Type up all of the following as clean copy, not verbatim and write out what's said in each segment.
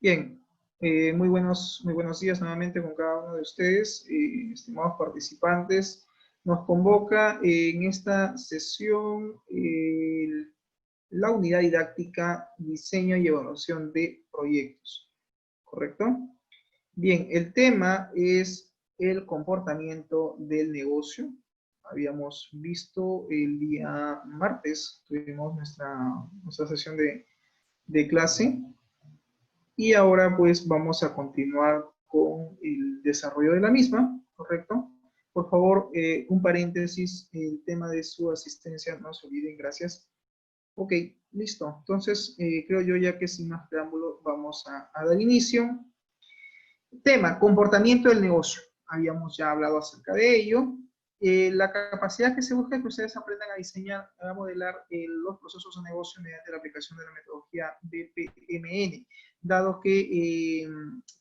Bien, muy buenos días nuevamente con cada uno de ustedes, estimados participantes. Nos convoca en esta sesión la unidad didáctica Diseño y Evaluación de Proyectos, ¿correcto? Bien, el tema es el comportamiento del negocio. Habíamos visto el día martes, tuvimos nuestra sesión de clase. Y ahora pues vamos a continuar con el desarrollo de la misma, ¿correcto? Por favor, un paréntesis, el tema de su asistencia, no se olviden, gracias. Ok, listo. Entonces, creo yo ya que sin más preámbulo vamos a dar inicio. Tema, comportamiento del negocio. Habíamos ya hablado acerca de ello. La capacidad que se busca es que ustedes aprendan a diseñar, a modelar los procesos de negocio mediante la aplicación de la metodología BPMN, dado que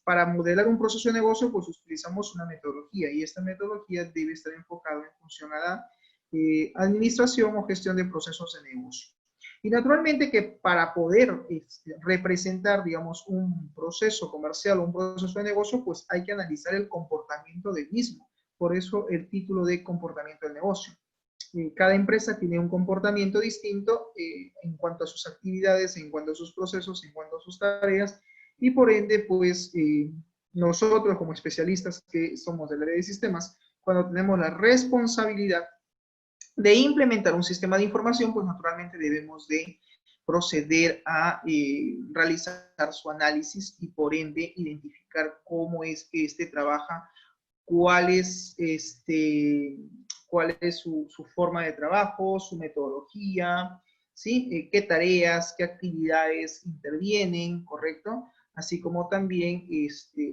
para modelar un proceso de negocio pues utilizamos una metodología y esta metodología debe estar enfocada en función a la administración o gestión de procesos de negocio. Y naturalmente que para poder representar, digamos, un proceso comercial o un proceso de negocio, pues hay que analizar el comportamiento del mismo. Por eso el título de comportamiento del negocio. Cada empresa tiene un comportamiento distinto en cuanto a sus actividades, en cuanto a sus procesos, en cuanto a sus tareas, y por ende, pues, nosotros como especialistas que somos del área de sistemas, cuando tenemos la responsabilidad de implementar un sistema de información, pues naturalmente debemos de proceder a realizar su análisis y por ende identificar cómo es que este trabaja, cuál es, cuál es su forma de trabajo, su metodología, ¿sí? Qué tareas, qué actividades intervienen, ¿correcto? Así como también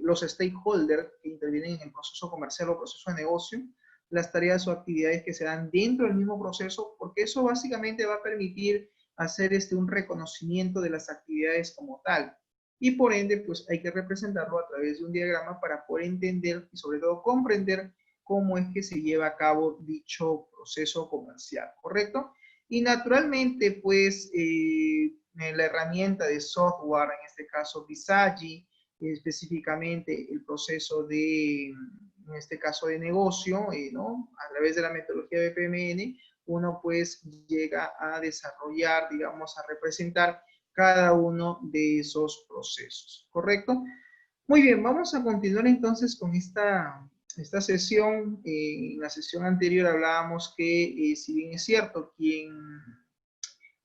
los stakeholders que intervienen en el proceso comercial o proceso de negocio, las tareas o actividades que se dan dentro del mismo proceso, porque eso básicamente va a permitir hacer un reconocimiento de las actividades como tal. Y por ende, pues hay que representarlo a través de un diagrama para poder entender y sobre todo comprender cómo es que se lleva a cabo dicho proceso comercial, ¿correcto? Y naturalmente, pues, la herramienta de software, en este caso Visagi, específicamente el proceso en este caso de negocio, ¿no? A través de la metodología de PMN, uno pues llega a desarrollar, digamos, a representar cada uno de esos procesos, ¿correcto? Muy bien, vamos a continuar entonces con esta sesión. En la sesión anterior hablábamos que, si bien es cierto, quien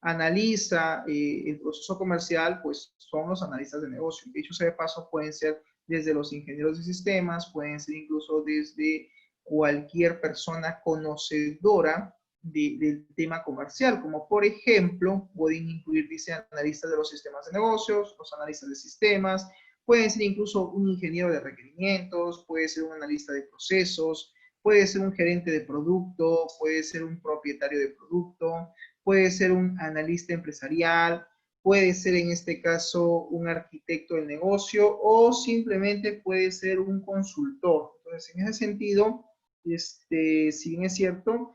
analiza el proceso comercial, pues son los analistas de negocio. De hecho, sea de paso, pueden ser desde los ingenieros de sistemas, pueden ser incluso desde cualquier persona conocedora del tema comercial, como por ejemplo, pueden incluir, dice, analistas de los sistemas de negocios, los analistas de sistemas, pueden ser incluso un ingeniero de requerimientos, puede ser un analista de procesos, puede ser un gerente de producto, puede ser un propietario de producto, puede ser un analista empresarial, puede ser en este caso un arquitecto del negocio o simplemente puede ser un consultor. Entonces, en ese sentido, si bien es cierto,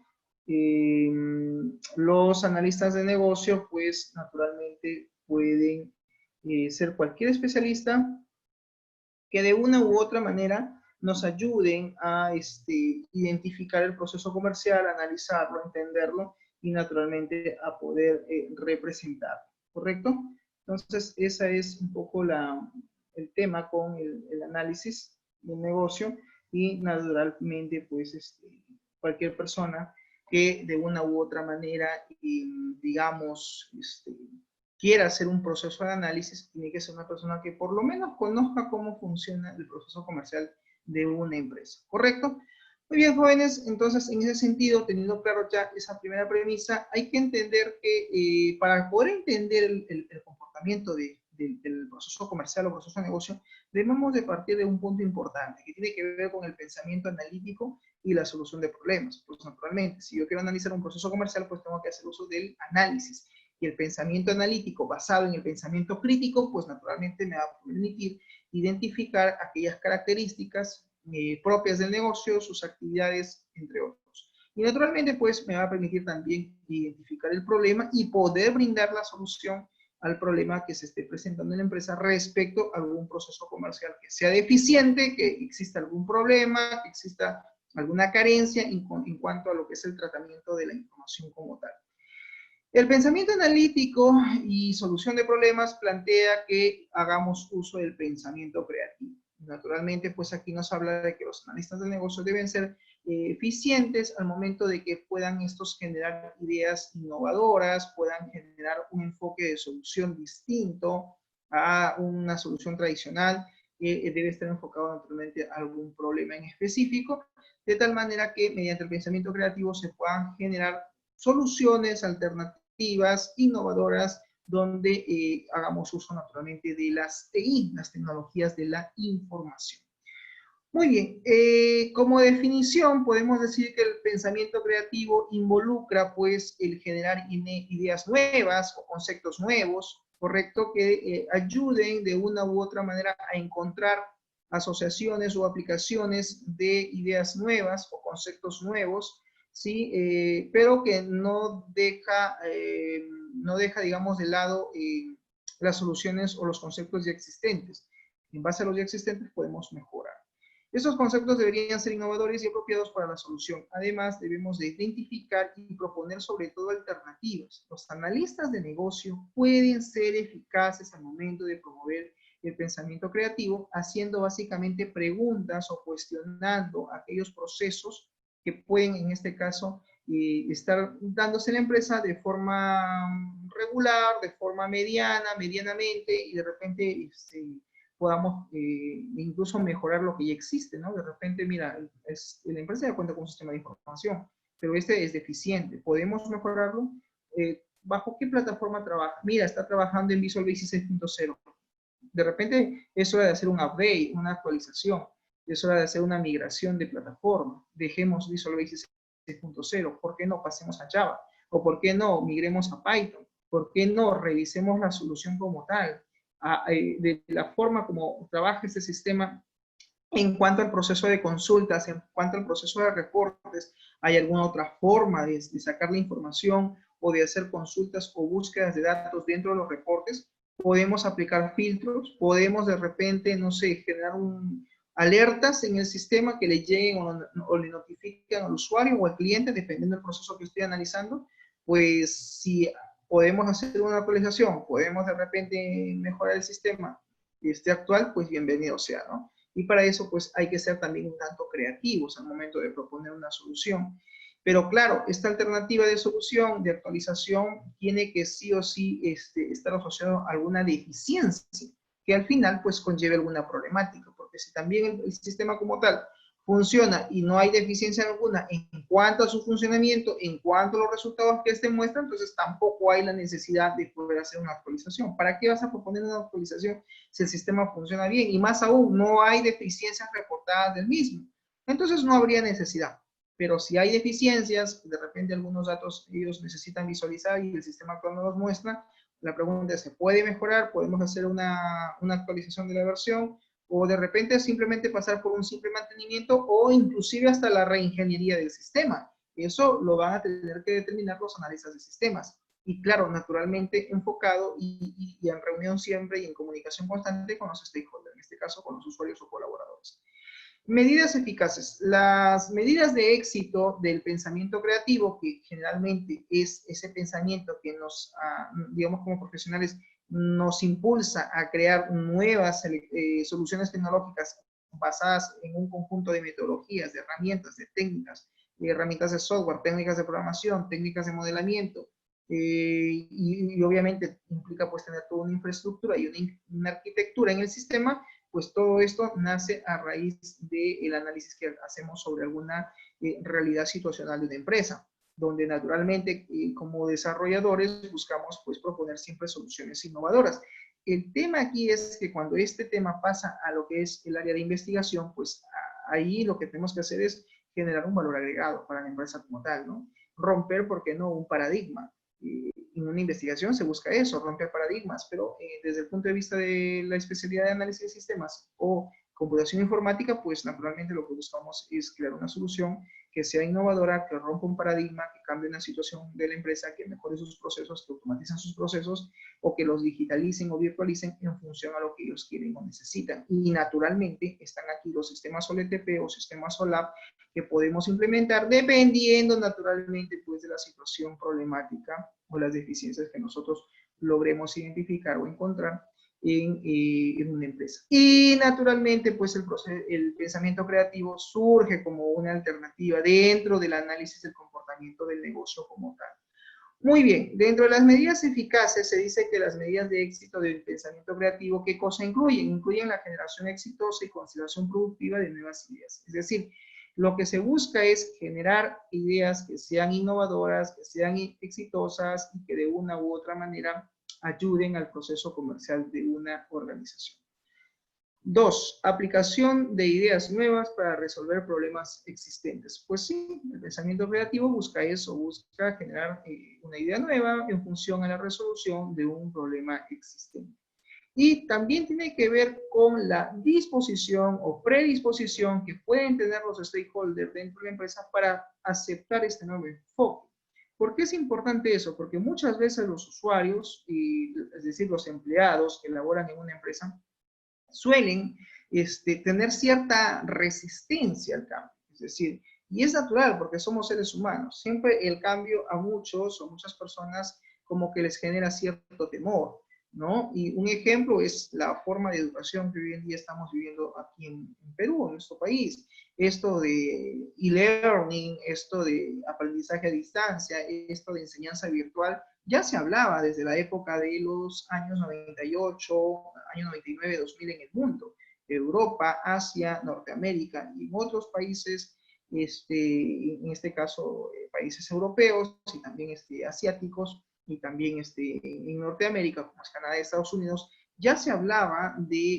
los analistas de negocio, pues naturalmente pueden ser cualquier especialista que de una u otra manera nos ayuden a identificar el proceso comercial, analizarlo, entenderlo y naturalmente a poder representarlo, ¿correcto? Entonces, ese es un poco el tema con el análisis del negocio y naturalmente, pues, cualquier persona que de una u otra manera, digamos, quiera hacer un proceso de análisis, tiene que ser una persona que por lo menos conozca cómo funciona el proceso comercial de una empresa, ¿correcto? Muy bien, jóvenes, entonces en ese sentido, teniendo claro ya esa primera premisa, hay que entender que para poder entender el comportamiento del proceso comercial o proceso de negocio, debemos de partir de un punto importante que tiene que ver con el pensamiento analítico y la solución de problemas. Pues naturalmente, si yo quiero analizar un proceso comercial, pues tengo que hacer uso del análisis. Y el pensamiento analítico basado en el pensamiento crítico, pues naturalmente me va a permitir identificar aquellas características propias del negocio, sus actividades, entre otros. Y naturalmente, pues me va a permitir también identificar el problema y poder brindar la solución al problema que se esté presentando en la empresa respecto a algún proceso comercial que sea deficiente, que exista algún problema, que exista alguna carencia en cuanto a lo que es el tratamiento de la información como tal. El pensamiento analítico y solución de problemas plantea que hagamos uso del pensamiento creativo. Naturalmente, pues aquí nos habla de que los analistas del negocio deben ser eficientes al momento de que puedan estos generar ideas innovadoras, puedan generar un enfoque de solución distinto a una solución tradicional que debe estar enfocado naturalmente a algún problema en específico, de tal manera que mediante el pensamiento creativo se puedan generar soluciones alternativas, innovadoras, donde hagamos uso naturalmente de las TI, las tecnologías de la información. Muy bien, como definición podemos decir que el pensamiento creativo involucra pues el generar ideas nuevas o conceptos nuevos, correcto, que ayuden de una u otra manera a encontrar asociaciones o aplicaciones de ideas nuevas o conceptos nuevos, ¿sí? Pero que no deja, digamos, de lado las soluciones o los conceptos ya existentes. En base a los ya existentes podemos mejorar. Estos conceptos deberían ser innovadores y apropiados para la solución. Además, debemos de identificar y proponer sobre todo alternativas. Los analistas de negocio pueden ser eficaces al momento de promover el pensamiento creativo, haciendo básicamente preguntas o cuestionando aquellos procesos que pueden, en este caso, estar dándose en la empresa de forma regular, de forma medianamente, y de repente podamos incluso mejorar lo que ya existe, ¿no? De repente, mira, la empresa ya cuenta con un sistema de información, pero este es deficiente. ¿Podemos mejorarlo? ¿Bajo qué plataforma trabaja? Mira, está trabajando en Visual Basic 6.0. De repente es hora de hacer un update, una actualización. Es hora de hacer una migración de plataforma. Dejemos Visual Basic 6.0. ¿Por qué no pasemos a Java? ¿O por qué no migremos a Python? ¿Por qué no revisemos la solución como tal? De la forma como trabaja este sistema en cuanto al proceso de consultas, en cuanto al proceso de reportes, ¿hay alguna otra forma de sacar la información o de hacer consultas o búsquedas de datos dentro de los reportes? Podemos aplicar filtros, podemos de repente, no sé, generar alertas en el sistema que le lleguen o le notifiquen al usuario o al cliente, dependiendo del proceso que esté analizando. Pues si podemos hacer una actualización, podemos de repente mejorar el sistema que esté actual, pues bienvenido sea, ¿no? Y para eso, pues, hay que ser también un tanto creativos al momento de proponer una solución. Pero claro, esta alternativa de solución, de actualización, tiene que sí o sí estar asociado a alguna deficiencia, que al final, pues, conlleve alguna problemática, porque si también el sistema como tal funciona y no hay deficiencia alguna en cuanto a su funcionamiento, en cuanto a los resultados que este muestra, entonces tampoco hay la necesidad de poder hacer una actualización. ¿Para qué vas a proponer una actualización si el sistema funciona bien? Y más aún, no hay deficiencias reportadas del mismo. Entonces no habría necesidad. Pero si hay deficiencias, de repente algunos datos ellos necesitan visualizar y el sistema actual no los muestra, la pregunta es, ¿se puede mejorar? ¿Podemos hacer una actualización de la versión? O de repente simplemente pasar por un simple mantenimiento o inclusive hasta la reingeniería del sistema. Eso lo van a tener que determinar los analistas de sistemas. Y claro, naturalmente enfocado y en reunión siempre y en comunicación constante con los stakeholders, en este caso con los usuarios o colaboradores. Medidas eficaces. Las medidas de éxito del pensamiento creativo, que generalmente es ese pensamiento que nos, digamos como profesionales, nos impulsa a crear nuevas soluciones tecnológicas basadas en un conjunto de metodologías, de herramientas, de técnicas, herramientas de software, técnicas de programación, técnicas de modelamiento, y obviamente implica pues tener toda una infraestructura y una arquitectura en el sistema. Pues todo esto nace a raíz del análisis que hacemos sobre alguna realidad situacional de una empresa, donde naturalmente como desarrolladores buscamos pues proponer siempre soluciones innovadoras. El tema aquí es que cuando este tema pasa a lo que es el área de investigación, pues ahí lo que tenemos que hacer es generar un valor agregado para la empresa como tal, ¿no? Romper, ¿por qué no?, un paradigma. En una investigación se busca eso, romper paradigmas, pero desde el punto de vista de la especialidad de análisis de sistemas o computación informática, pues naturalmente lo que buscamos es crear una solución que sea innovadora, que rompa un paradigma, que cambie una situación de la empresa, que mejore sus procesos, que automaticen sus procesos o que los digitalicen o virtualicen en función a lo que ellos quieren o necesitan. Y naturalmente están aquí los sistemas OLTP o sistemas OLAP que podemos implementar dependiendo naturalmente pues de la situación problemática o las deficiencias que nosotros logremos identificar o encontrar en una empresa. Y naturalmente, pues el pensamiento creativo surge como una alternativa dentro del análisis del comportamiento del negocio como tal. Muy bien, dentro de las medidas eficaces se dice que las medidas de éxito del pensamiento creativo, ¿qué cosa incluyen? Incluyen la generación exitosa y consideración productiva de nuevas ideas. Es decir, lo que se busca es generar ideas que sean innovadoras, que sean exitosas y que de una u otra manera ayuden al proceso comercial de una organización. 2. Aplicación de ideas nuevas para resolver problemas existentes. Pues sí, el pensamiento creativo busca eso, busca generar una idea nueva en función a la resolución de un problema existente. Y también tiene que ver con la disposición o predisposición que pueden tener los stakeholders dentro de la empresa para aceptar este nuevo enfoque. ¿Por qué es importante eso? Porque muchas veces los usuarios, es decir, los empleados que laboran en una empresa, suelen tener cierta resistencia al cambio. Es decir, y es natural porque somos seres humanos. Siempre el cambio a muchos o muchas personas como que les genera cierto temor, ¿no? Y un ejemplo es la forma de educación que hoy en día estamos viviendo aquí en Perú, en nuestro país. Esto de e-learning, esto de aprendizaje a distancia, esto de enseñanza virtual, ya se hablaba desde la época de los años 98, año 99, 2000 en el mundo. Europa, Asia, Norteamérica y en otros países, en este caso países europeos y también asiáticos y también en Norteamérica, como es Canadá y Estados Unidos, ya se hablaba de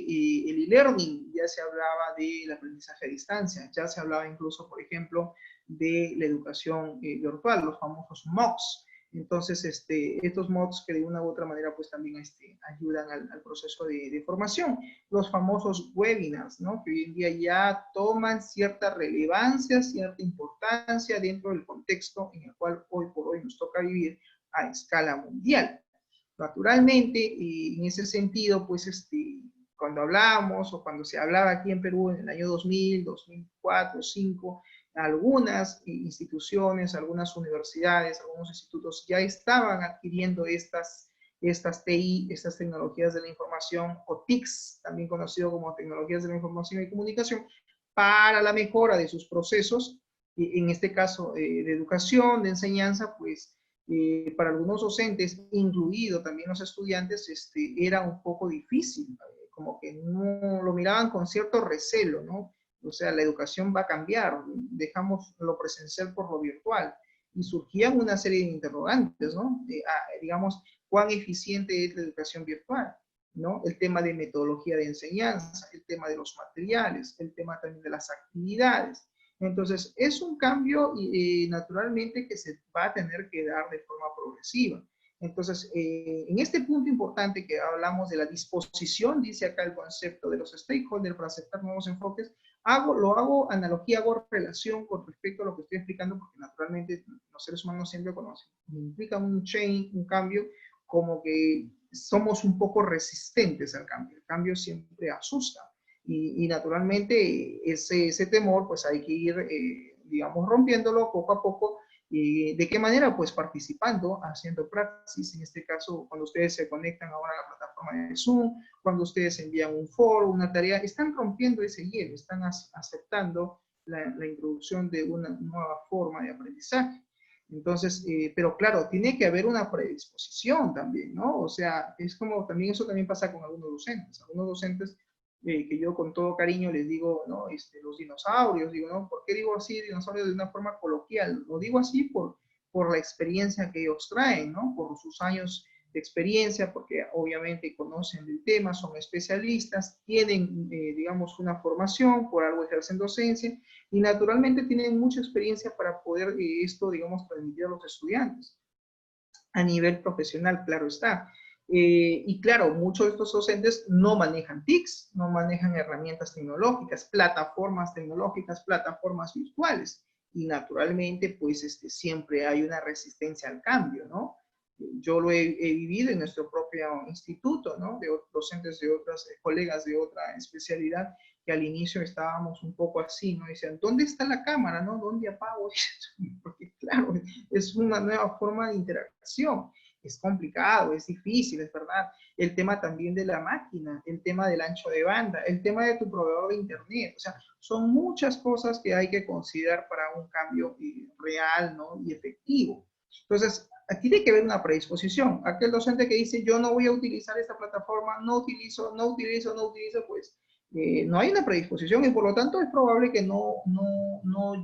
el e-learning, ya se hablaba del aprendizaje a distancia, ya se hablaba incluso, por ejemplo, de la educación virtual, los famosos MOOCs. Entonces, estos mods que de una u otra manera pues también ayudan al proceso de formación. Los famosos webinars, ¿no? Que hoy en día ya toman cierta relevancia, cierta importancia dentro del contexto en el cual hoy por hoy nos toca vivir a escala mundial. Naturalmente, y en ese sentido, pues cuando hablamos o cuando se hablaba aquí en Perú en el año 2000, 2004, 2005, algunas instituciones, algunas universidades, algunos institutos ya estaban adquiriendo estas TI, estas tecnologías de la información, o TICs, también conocido como tecnologías de la información y comunicación, para la mejora de sus procesos, en este caso de educación, de enseñanza, pues para algunos docentes, incluido también los estudiantes, era un poco difícil, como que no lo miraban con cierto recelo, ¿no? O sea, la educación va a cambiar, dejamos lo presencial por lo virtual. Y surgían una serie de interrogantes, ¿no? Digamos, ¿cuán eficiente es la educación virtual? ¿No? El tema de metodología de enseñanza, el tema de los materiales, el tema también de las actividades. Entonces, es un cambio naturalmente que se va a tener que dar de forma progresiva. Entonces, en este punto importante que hablamos de la disposición, dice acá el concepto de los stakeholders para aceptar nuevos enfoques, lo hago analogía, hago relación con respecto a lo que estoy explicando, porque naturalmente los seres humanos siempre conocen. Implica un change, un cambio, como que somos un poco resistentes al cambio. El cambio siempre asusta. Y naturalmente ese temor, pues hay que ir, digamos, rompiéndolo poco a poco. ¿De qué manera? Pues participando, haciendo praxis, en este caso, cuando ustedes se conectan ahora a la plataforma de Zoom, cuando ustedes envían un foro, una tarea, están rompiendo ese hielo, están aceptando la introducción de una nueva forma de aprendizaje. Entonces, pero claro, tiene que haber una predisposición también, ¿no? O sea, es como también eso también pasa con algunos docentes. Algunos docentes que yo con todo cariño les digo, ¿no? Los dinosaurios, digo, ¿no? ¿Por qué digo así dinosaurios de una forma coloquial? Lo digo así por la experiencia que ellos traen, ¿no? Por sus años de experiencia, porque obviamente conocen el tema, son especialistas, tienen, digamos, una formación, por algo ejercen docencia, y naturalmente tienen mucha experiencia para poder digamos, transmitir a los estudiantes. A nivel profesional, claro está. Y claro, muchos de estos docentes no manejan TICs, no manejan herramientas tecnológicas, plataformas tecnológicas, plataformas virtuales. Y naturalmente, pues siempre hay una resistencia al cambio, ¿no? Yo lo he vivido en nuestro propio instituto, ¿no? De docentes de otras, colegas de otra especialidad, que al inicio estábamos un poco así, ¿no? Decían, ¿dónde está la cámara, no? ¿Dónde apago esto? Porque claro, es una nueva forma de interacción. Es complicado, es difícil, es verdad. El tema también de la máquina, el tema del ancho de banda, el tema de tu proveedor de internet. O sea, son muchas cosas que hay que considerar para un cambio real, ¿no? Y efectivo. Entonces, aquí tiene que haber una predisposición. Aquel docente que dice, yo no voy a utilizar esta plataforma, no utilizo, pues no hay una predisposición y por lo tanto es probable que no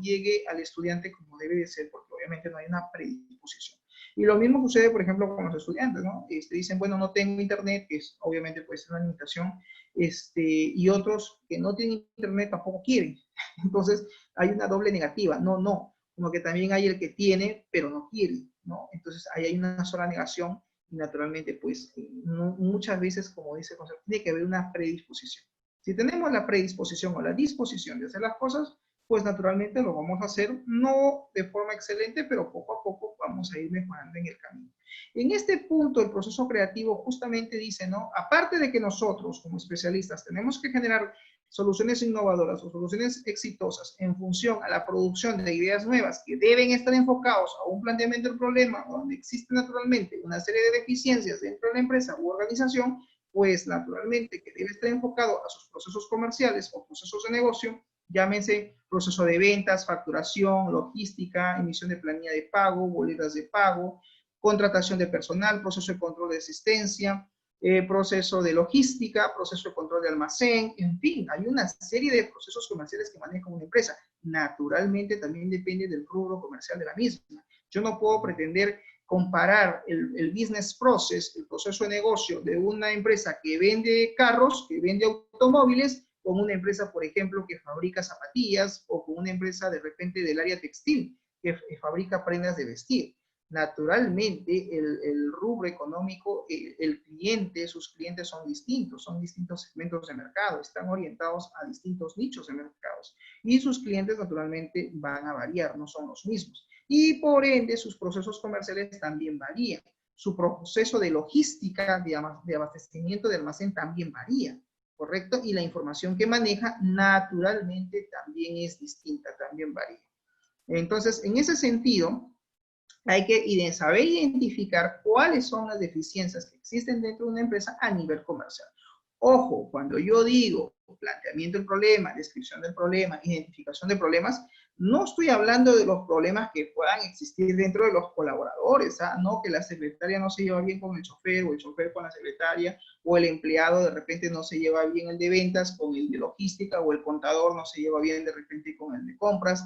llegue al estudiante como debe de ser, porque obviamente no hay una predisposición. Y lo mismo sucede, por ejemplo, con los estudiantes, ¿no? Dicen, bueno, no tengo internet, que es, obviamente puede ser una limitación, y otros que no tienen internet tampoco quieren. Entonces, hay una doble negativa. No, como que también hay el que tiene, pero no quiere, ¿no? Entonces, ahí hay una sola negación y naturalmente, pues, muchas veces, como dice el concepto, tiene que haber una predisposición. Si tenemos la predisposición o la disposición de hacer las cosas, pues naturalmente lo vamos a hacer, no de forma excelente, pero poco a poco vamos a ir mejorando en el camino. En este punto, el proceso creativo justamente dice, ¿no? Aparte de que nosotros, como especialistas, tenemos que generar soluciones innovadoras o soluciones exitosas en función a la producción de ideas nuevas que deben estar enfocados a un planteamiento del problema donde existe naturalmente una serie de deficiencias dentro de la empresa u organización, pues naturalmente que debe estar enfocado a sus procesos comerciales o procesos de negocio, llámense proceso de ventas, facturación, logística, emisión de planilla de pago, boletas de pago, contratación de personal, proceso de control de asistencia, proceso de logística, proceso de control de almacén, en fin, hay una serie de procesos comerciales que maneja una empresa. Naturalmente también depende del rubro comercial de la misma. Yo no puedo pretender comparar el business process, el proceso de negocio de una empresa que vende carros, que vende automóviles, con una empresa, por ejemplo, que fabrica zapatillas o con una empresa de repente del área textil que fabrica prendas de vestir. Naturalmente, el rubro económico, el cliente, sus clientes son distintos segmentos de mercado, están orientados a distintos nichos de mercados y sus clientes naturalmente van a variar, no son los mismos. Y por ende, sus procesos comerciales también varían. Su proceso de logística, de abastecimiento de almacén también varía, ¿correcto? Y la información que maneja naturalmente también es distinta, también varía. Entonces, en ese sentido, hay que saber identificar cuáles son las deficiencias que existen dentro de una empresa a nivel comercial. Ojo, cuando yo digo planteamiento del problema, descripción del problema, identificación de problemas, no estoy hablando de los problemas que puedan existir dentro de los colaboradores, ¿ah? No que la secretaria no se lleva bien con el chofer o el chofer con la secretaria o el empleado de repente no se lleva bien el de ventas con el de logística o el contador no se lleva bien de repente con el de compras.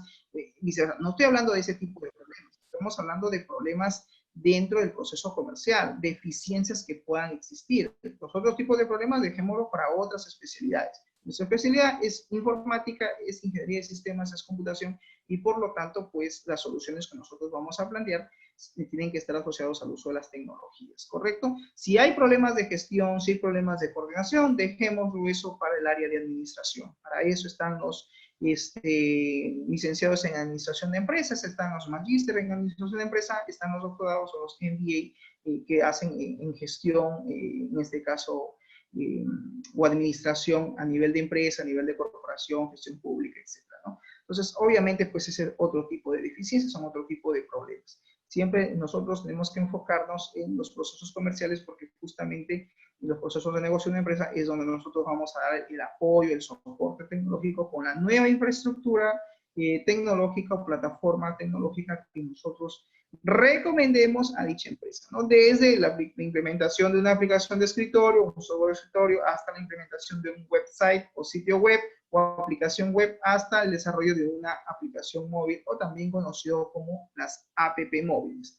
No estoy hablando de ese tipo de problemas, estamos hablando de problemas dentro del proceso comercial, deficiencias que puedan existir. Los otros tipos de problemas dejémoslo para otras especialidades. Nuestra especialidad es informática, es ingeniería de sistemas, es computación y por lo tanto, pues las soluciones que nosotros vamos a plantear tienen que estar asociados al uso de las tecnologías, ¿correcto? Si hay problemas de gestión, si hay problemas de coordinación, dejémoslo eso para el área de administración. Para eso están los licenciados en administración de empresas, están los magísteres en administración de empresas, están los doctorados o los MBA que hacen en gestión, en este caso, o administración a nivel de empresa, a nivel de corporación, gestión pública, etc., ¿no? Entonces, obviamente, pues ese es otro tipo de deficiencias, son otro tipo de problemas. Siempre nosotros tenemos que enfocarnos en los procesos comerciales porque justamente en los procesos de negocio de una empresa es donde nosotros vamos a dar el apoyo, el soporte tecnológico con la nueva infraestructura tecnológica o plataforma tecnológica que nosotros recomendemos a dicha empresa, ¿no? Desde la implementación de una aplicación de escritorio, un software de escritorio, hasta la implementación de un website o sitio web o aplicación web, hasta el desarrollo de una aplicación móvil o también conocido como las app móviles.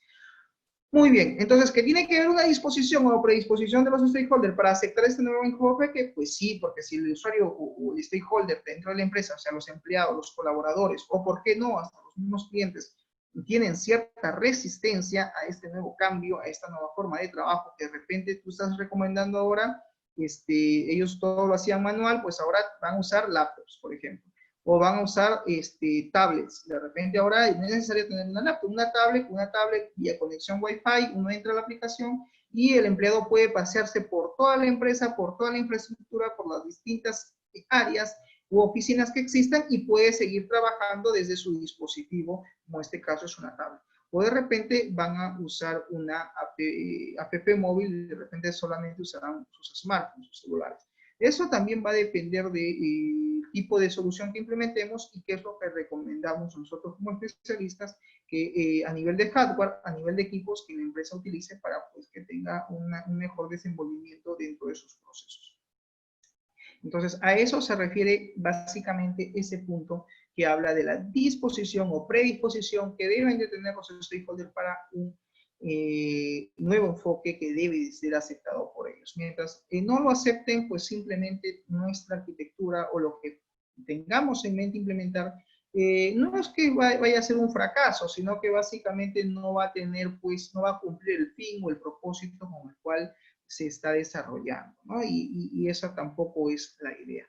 Muy bien, entonces, ¿que tiene que haber una disposición o predisposición de los stakeholders para aceptar este nuevo enfoque? Pues sí, porque si el usuario o el stakeholder dentro de la empresa, o sea, los empleados, los colaboradores, o por qué no, hasta los mismos clientes, tienen cierta resistencia a este nuevo cambio, a esta nueva forma de trabajo que de repente tú estás recomendando ahora, ellos todo lo hacían manual, pues ahora van a usar laptops, por ejemplo, o van a usar tablets. De repente ahora no es necesario tener una laptop, una tablet vía conexión Wi-Fi, uno entra a la aplicación y el empleado puede pasearse por toda la empresa, por toda la infraestructura, por las distintas áreas u oficinas que existan y puede seguir trabajando desde su dispositivo, como en este caso es una tablet. O de repente van a usar una app móvil, de repente solamente usarán sus smartphones, sus celulares. Eso también va a depender del tipo de solución que implementemos y qué es lo que recomendamos nosotros como especialistas que a nivel de hardware, a nivel de equipos que la empresa utilice para pues, que tenga un mejor desenvolvimiento dentro de sus procesos. Entonces, a eso se refiere básicamente ese punto que habla de la disposición o predisposición que deben de tener los stakeholders para un nuevo enfoque que debe ser aceptado por ellos. Mientras no lo acepten, pues simplemente nuestra arquitectura o lo que tengamos en mente implementar no es que vaya a ser un fracaso, sino que básicamente no va a tener, pues, no va a cumplir el fin o el propósito con el cual se está desarrollando, ¿no? Y esa tampoco es la idea.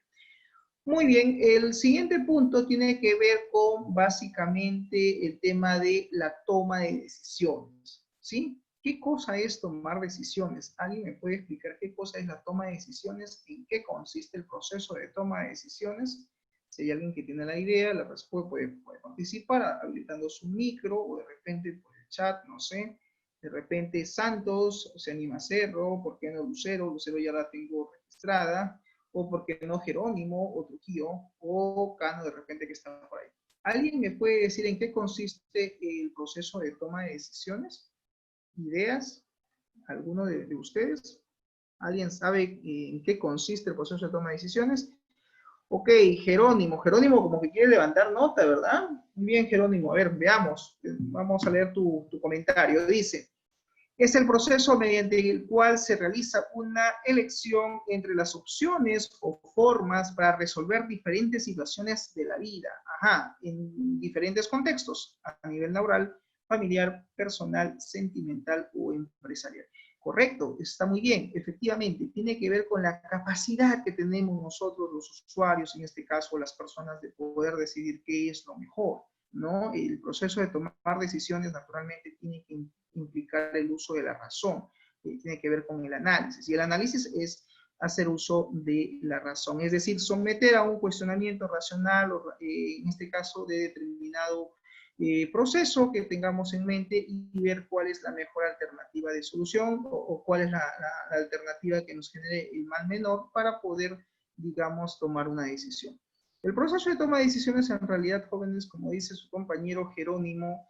Muy bien, el siguiente punto tiene que ver con básicamente el tema de la toma de decisiones, ¿sí? ¿Qué cosa es tomar decisiones? ¿Alguien me puede explicar qué cosa es la toma de decisiones? ¿En qué consiste el proceso de toma de decisiones? Si hay alguien que tiene la idea, la respuesta puede participar habilitando su micro o de repente por el chat, no sé. De repente Santos se anima a hacerlo, ¿por qué no Lucero? Lucero ya la tengo registrada, o por qué no Jerónimo, o Trujillo, o Cano de repente que está por ahí. ¿Alguien me puede decir en qué consiste el proceso de toma de decisiones? ¿Ideas? ¿Alguno de ustedes? ¿Alguien sabe en qué consiste el proceso de toma de decisiones? Ok, Jerónimo. Jerónimo como que quiere levantar nota, ¿verdad? Muy bien, Jerónimo. A ver, veamos. Vamos a leer tu comentario. Dice, es el proceso mediante el cual se realiza una elección entre las opciones o formas para resolver diferentes situaciones de la vida, en diferentes contextos, a nivel laboral, familiar, personal, sentimental o empresarial. Correcto, está muy bien, efectivamente, tiene que ver con la capacidad que tenemos nosotros los usuarios, en este caso las personas, de poder decidir qué es lo mejor, ¿no? El proceso de tomar decisiones naturalmente tiene que implicar el uso de la razón, tiene que ver con el análisis, y el análisis es hacer uso de la razón, es decir, someter a un cuestionamiento racional, o, en este caso de determinado proceso que tengamos en mente y ver cuál es la mejor alternativa de solución o cuál es la alternativa que nos genere el mal menor para poder, digamos, tomar una decisión. El proceso de toma de decisiones en realidad, jóvenes, como dice su compañero Jerónimo,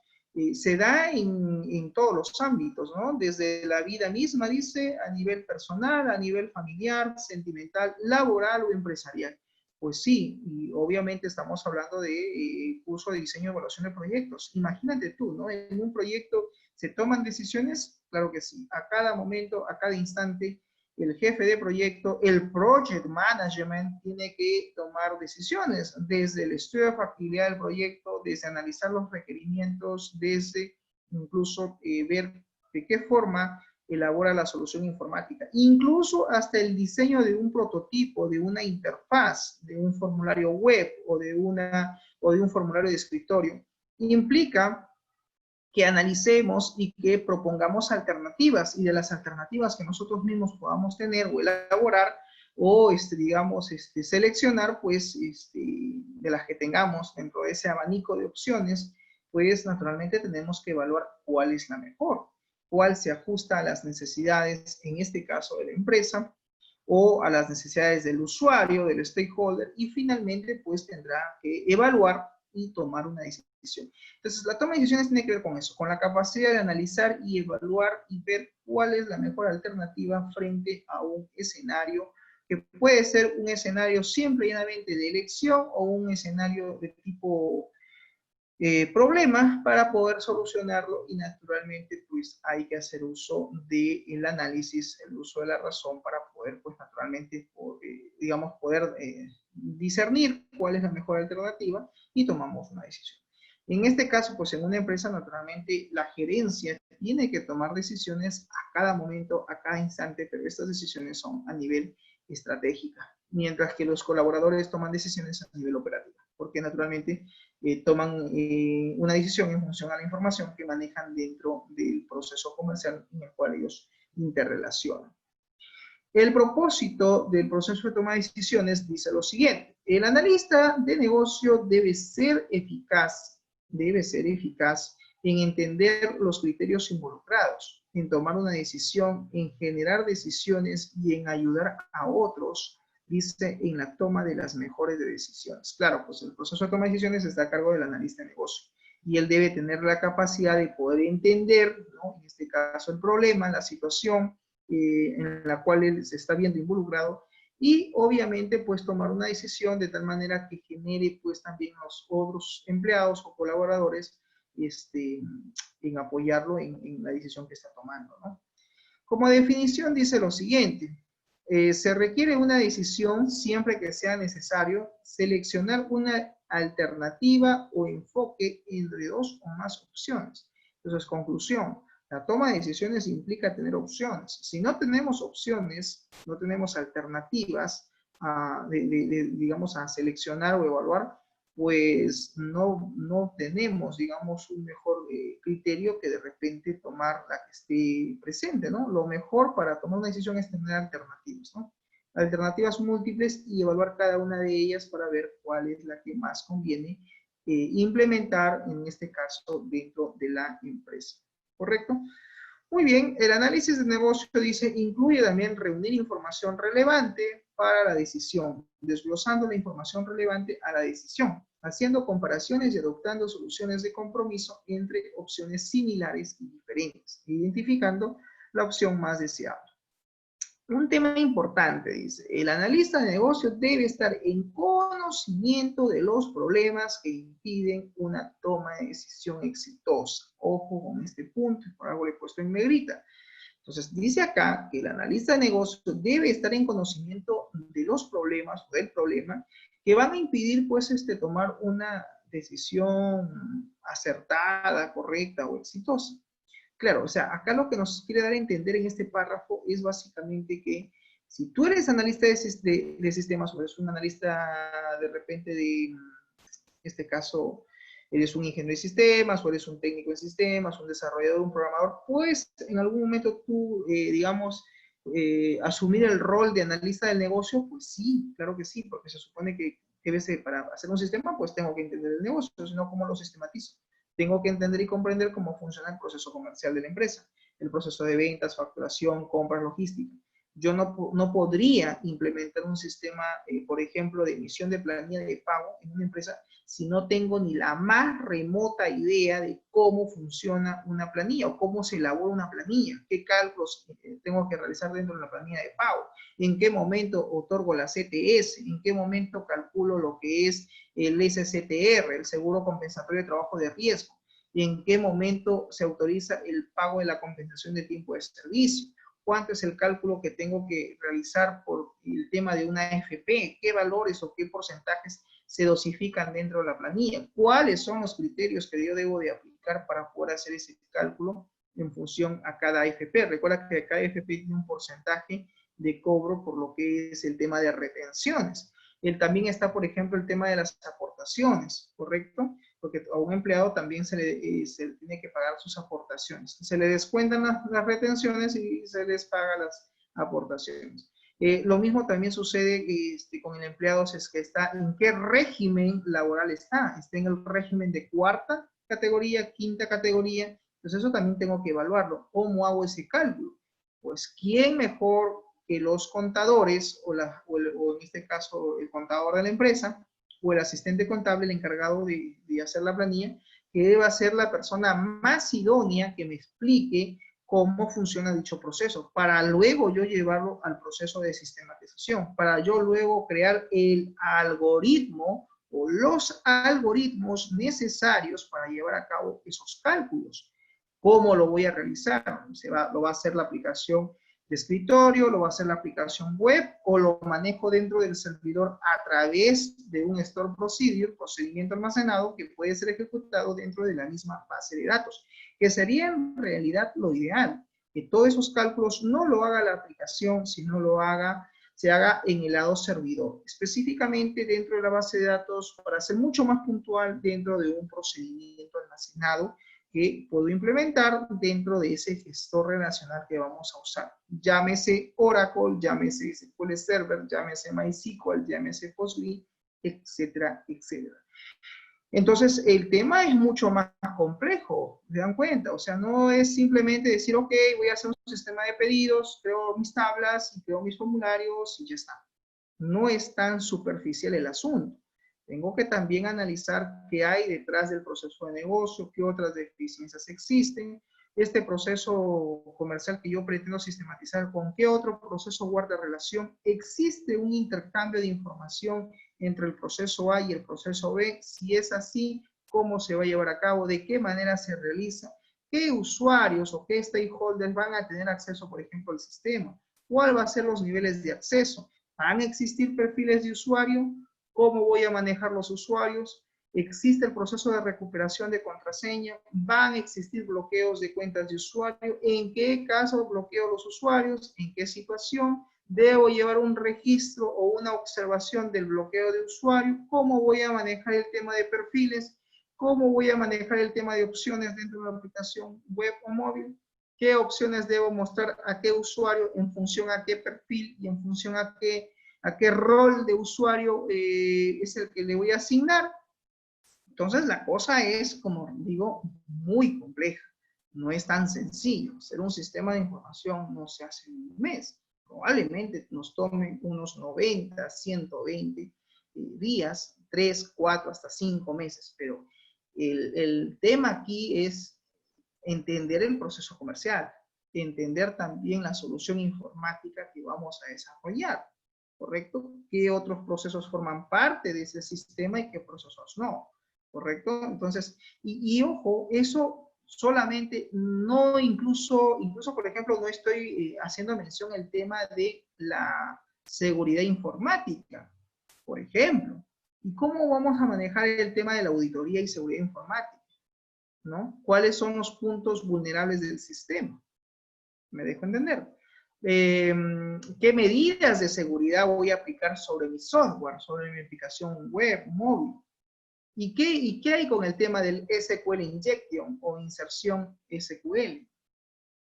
se da en todos los ámbitos, ¿no? Desde la vida misma, dice, a nivel personal, a nivel familiar, sentimental, laboral o empresarial. Pues sí, y obviamente estamos hablando de curso de diseño y evaluación de proyectos. Imagínate tú, ¿no? En un proyecto se toman decisiones, claro que sí, a cada momento, a cada instante, el jefe de proyecto, el project management tiene que tomar decisiones desde el estudio de factibilidad del proyecto, desde analizar los requerimientos, desde incluso ver de qué forma elabora la solución informática, incluso hasta el diseño de un prototipo, de una interfaz, de un formulario web o de un formulario de escritorio. Implica que analicemos y que propongamos alternativas, y de las alternativas que nosotros mismos podamos tener o elaborar o digamos seleccionar, pues de las que tengamos dentro de ese abanico de opciones, pues naturalmente tenemos que evaluar cuál es la mejor, cuál se ajusta a las necesidades, en este caso de la empresa, o a las necesidades del usuario, del stakeholder, y finalmente pues tendrá que evaluar y tomar una decisión. Entonces, la toma de decisiones tiene que ver con eso, con la capacidad de analizar y evaluar y ver cuál es la mejor alternativa frente a un escenario que puede ser un escenario siempre llenamente de elección o un escenario de tipo problema para poder solucionarlo, y naturalmente pues hay que hacer uso del análisis, el uso de la razón para poder pues naturalmente digamos poder discernir cuál es la mejor alternativa y tomamos una decisión. En este caso, pues en una empresa, naturalmente, la gerencia tiene que tomar decisiones a cada momento, a cada instante, pero estas decisiones son a nivel estratégica, mientras que los colaboradores toman decisiones a nivel operativo, porque naturalmente toman una decisión en función a la información que manejan dentro del proceso comercial en el cual ellos interrelacionan. El propósito del proceso de toma de decisiones dice lo siguiente: el analista de negocio debe ser eficaz en entender los criterios involucrados, en tomar una decisión, en generar decisiones y en ayudar a otros, dice, en la toma de las mejores decisiones. Claro, pues el proceso de toma de decisiones está a cargo del analista de negocio y él debe tener la capacidad de poder entender, ¿no?, en este caso, el problema, la situación en la cual él se está viendo involucrado, y obviamente pues tomar una decisión de tal manera que genere pues también los otros empleados o colaboradores en apoyarlo en la decisión que está tomando, ¿no? Como definición dice lo siguiente: se requiere una decisión siempre que sea necesario seleccionar una alternativa o enfoque entre dos o más opciones. Entonces, conclusión: la toma de decisiones implica tener opciones. Si no tenemos opciones, no tenemos alternativas digamos, a seleccionar o evaluar, pues no tenemos, digamos, un mejor criterio que de repente tomar la que esté presente, ¿no? Lo mejor para tomar una decisión es tener alternativas, ¿no? Alternativas múltiples y evaluar cada una de ellas para ver cuál es la que más conviene implementar, en este caso, dentro de la empresa. ¿Correcto? Muy bien, el análisis de negocio dice, incluye también reunir información relevante para la decisión, desglosando la información relevante a la decisión, haciendo comparaciones y adoptando soluciones de compromiso entre opciones similares y diferentes, identificando la opción más deseable. Un tema importante, dice, el analista de negocio debe estar en conocimiento de los problemas que impiden una toma de decisión exitosa. Ojo con este punto, por algo le he puesto en negrita. Entonces, dice acá que el analista de negocio debe estar en conocimiento de los problemas o del problema que van a impedir, pues, tomar una decisión acertada, correcta o exitosa. Claro, o sea, acá lo que nos quiere dar a entender en este párrafo es básicamente que si tú eres analista de sistemas o eres un analista de repente en este caso, eres un ingeniero de sistemas o eres un técnico de sistemas, un desarrollador, un programador, pues en algún momento tú, digamos, asumir el rol de analista del negocio, pues sí, claro que sí, porque se supone que para hacer un sistema, pues tengo que entender el negocio, sino cómo lo sistematizo. Tengo que entender y comprender cómo funciona el proceso comercial de la empresa, el proceso de ventas, facturación, compras, logística. Yo no podría implementar un sistema, por ejemplo, de emisión de planilla de pago en una empresa si no tengo ni la más remota idea de cómo funciona una planilla o cómo se elabora una planilla, qué cálculos tengo que realizar dentro de la planilla de pago, en qué momento otorgo la CTS, en qué momento calculo lo que es el SCTR, el Seguro Compensatorio de Trabajo de Riesgo, y en qué momento se autoriza el pago de la compensación de tiempo de servicio, cuánto es el cálculo que tengo que realizar por el tema de una AFP, qué valores o qué porcentajes se dosifican dentro de la planilla, cuáles son los criterios que yo debo de aplicar para poder hacer ese cálculo en función a cada AFP. Recuerda que cada AFP tiene un porcentaje de cobro por lo que es el tema de retenciones. También está, por ejemplo, el tema de las aportaciones, ¿correcto? Porque a un empleado también se le tiene que pagar sus aportaciones. Se le descuentan las retenciones y se les paga las aportaciones. Lo mismo también sucede con el empleado, si es que está en qué régimen laboral está en el régimen de cuarta categoría, quinta categoría. Entonces eso también tengo que evaluarlo. ¿Cómo hago ese cálculo? Pues ¿quién mejor que los contadores o en este caso el contador de la empresa o el asistente contable, el encargado de hacer la planilla, que debe ser la persona más idónea que me explique cómo funciona dicho proceso, para luego yo llevarlo al proceso de sistematización, para yo luego crear el algoritmo o los algoritmos necesarios para llevar a cabo esos cálculos. ¿Cómo lo voy a realizar? Lo va a hacer la aplicación de escritorio, lo va a hacer la aplicación web o lo manejo dentro del servidor a través de un store procedure, procedimiento almacenado que puede ser ejecutado dentro de la misma base de datos, que sería en realidad lo ideal, que todos esos cálculos no lo haga la aplicación, sino se haga en el lado servidor, específicamente dentro de la base de datos para ser mucho más puntual dentro de un procedimiento almacenado que puedo implementar dentro de ese gestor relacional que vamos a usar. Llámese Oracle, llámese SQL Server, llámese MySQL, llámese Postgre, etcétera, etcétera. Entonces, el tema es mucho más complejo, ¿se dan cuenta? O sea, no es simplemente decir, ok, voy a hacer un sistema de pedidos, creo mis tablas, y creo mis formularios y ya está. No es tan superficial el asunto. Tengo que también analizar qué hay detrás del proceso de negocio, qué otras deficiencias existen, este proceso comercial que yo pretendo sistematizar, con qué otro proceso guarda relación, existe un intercambio de información entre el proceso A y el proceso B, si es así, cómo se va a llevar a cabo, de qué manera se realiza, qué usuarios o qué stakeholders van a tener acceso, por ejemplo, al sistema, cuál va a ser los niveles de acceso, van a existir perfiles de usuario, cómo voy a manejar los usuarios, existe el proceso de recuperación de contraseña, van a existir bloqueos de cuentas de usuario, en qué caso bloqueo los usuarios, en qué situación, debo llevar un registro o una observación del bloqueo de usuario, cómo voy a manejar el tema de perfiles, cómo voy a manejar el tema de opciones dentro de la aplicación web o móvil, qué opciones debo mostrar a qué usuario en función a qué perfil y en función a qué rol de usuario es el que le voy a asignar. Entonces la cosa es, como digo, muy compleja. No es tan sencillo. Hacer un sistema de información no se hace en un mes. Probablemente nos tome unos 90, 120 días, 3, 4, hasta 5 meses. Pero el tema aquí es entender el proceso comercial, entender también la solución informática que vamos a desarrollar, ¿correcto? ¿Qué otros procesos forman parte de ese sistema y qué procesos no? ¿Correcto? Entonces, ojo, eso solamente no incluso por ejemplo, no estoy haciendo mención el tema de la seguridad informática, por ejemplo. ¿Y cómo vamos a manejar el tema de la auditoría y seguridad informática? ¿No? ¿Cuáles son los puntos vulnerables del sistema? ¿Me dejo entender? ¿Qué medidas de seguridad voy a aplicar sobre mi software, sobre mi aplicación web, móvil? ¿Y qué hay con el tema del SQL Injection o inserción SQL?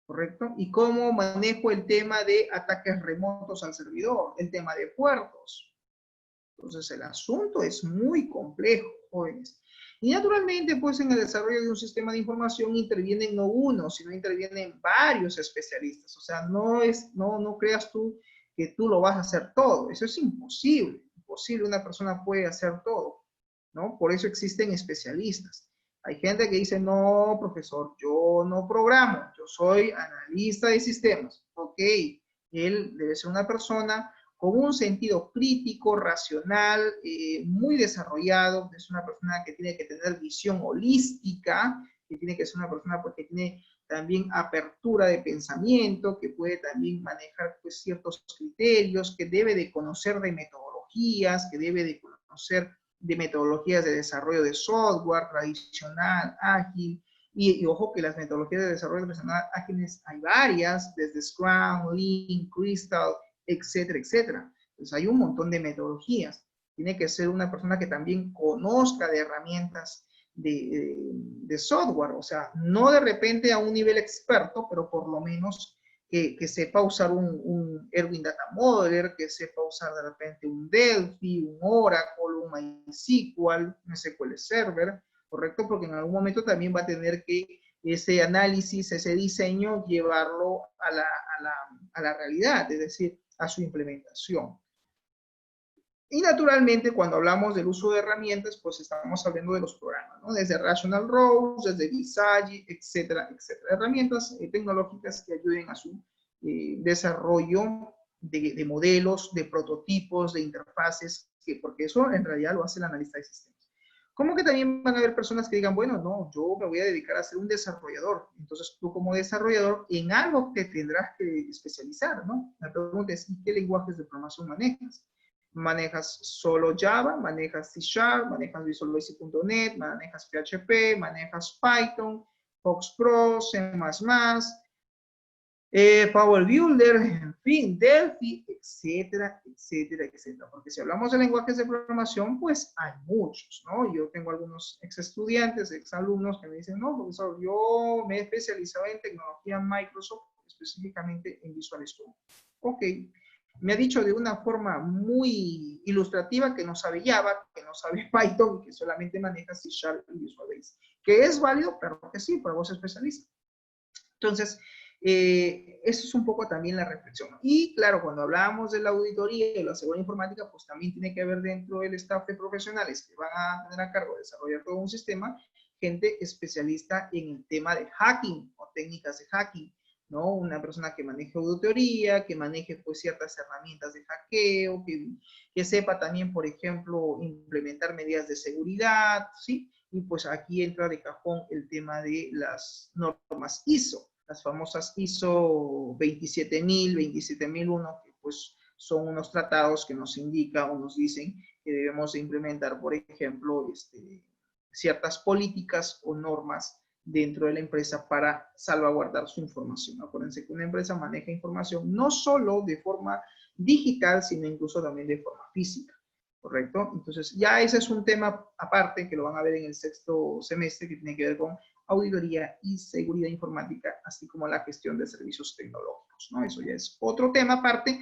¿Correcto? ¿Y cómo manejo el tema de ataques remotos al servidor? El tema de puertos. Entonces, el asunto es muy complejo, jóvenes. Y naturalmente, pues en el desarrollo de un sistema de información intervienen no uno, sino intervienen varios especialistas. O sea, no creas tú que tú lo vas a hacer todo. Eso es imposible. Imposible, una persona puede hacer todo, ¿no? Por eso existen especialistas. Hay gente que dice, no, profesor, yo no programo, yo soy analista de sistemas. Ok, él debe ser una persona con un sentido crítico, racional, muy desarrollado, es una persona que tiene que tener visión holística, que tiene que ser una persona porque tiene también apertura de pensamiento, que puede también manejar pues, ciertos criterios, que debe de conocer de metodologías, que debe de conocer de metodologías de desarrollo de software tradicional, ágil, y ojo que las metodologías de desarrollo tradicional ágiles hay varias, desde Scrum, Lean, Crystal, etcétera, etcétera. Entonces hay un montón de metodologías. Tiene que ser una persona que también conozca de herramientas de software, o sea, no de repente a un nivel experto, pero por lo menos que sepa usar un Erwin Data Modeler, que sepa usar de repente un Delphi, un Oracle, un MySQL, un SQL Server, ¿correcto? Porque en algún momento también va a tener que ese análisis, ese diseño, llevarlo a la realidad, es decir, a su implementación. Y naturalmente, cuando hablamos del uso de herramientas, pues estamos hablando de los programas, ¿no? Desde Rational Rows, desde Visage, etcétera, etcétera. Herramientas tecnológicas que ayuden a su desarrollo de modelos, de prototipos, de interfaces, porque eso en realidad lo hace el analista de sistemas. Como que también van a haber personas que digan, bueno, no, yo me voy a dedicar a ser un desarrollador. Entonces, tú como desarrollador, en algo te tendrás que especializar, ¿no? La pregunta es, ¿qué lenguajes de programación manejas? ¿Manejas solo Java? ¿Manejas C#? ¿Manejas Visual Basic.net? ¿Manejas PHP? ¿Manejas Python? Fox Pro? C++? Power Builder, en fin, Delphi, etcétera, etcétera, etcétera. Porque si hablamos de lenguajes de programación, pues hay muchos, ¿no? Yo tengo algunos ex estudiantes, ex alumnos que me dicen, no, profesor, yo me he especializado en tecnología Microsoft, específicamente en Visual Studio. Ok, me ha dicho de una forma muy ilustrativa que no sabe Java, que no sabe Python, que solamente maneja C# y Visual Basic. Que es válido, pero que sí, para vos especialista. Entonces, eso es un poco también la reflexión. Y claro, cuando hablábamos de la auditoría y la seguridad informática, pues también tiene que haber dentro del staff de profesionales que van a tener a cargo de desarrollar todo un sistema, gente especialista en el tema de hacking o técnicas de hacking, ¿no? Una persona que maneje auditoría, que maneje pues ciertas herramientas de hackeo, que sepa también, por ejemplo, implementar medidas de seguridad, ¿sí? Y pues aquí entra de cajón el tema de las normas ISO, las famosas ISO 27000, 27001, que pues son unos tratados que nos indican o nos dicen que debemos de implementar, por ejemplo, ciertas políticas o normas dentro de la empresa para salvaguardar su información. Acuérdense que una empresa maneja información no solo de forma digital, sino incluso también de forma física. ¿Correcto? Entonces, ya ese es un tema aparte que lo van a ver en el sexto semestre, que tiene que ver con auditoría y seguridad informática, así como la gestión de servicios tecnológicos, ¿no? Eso ya es otro tema aparte,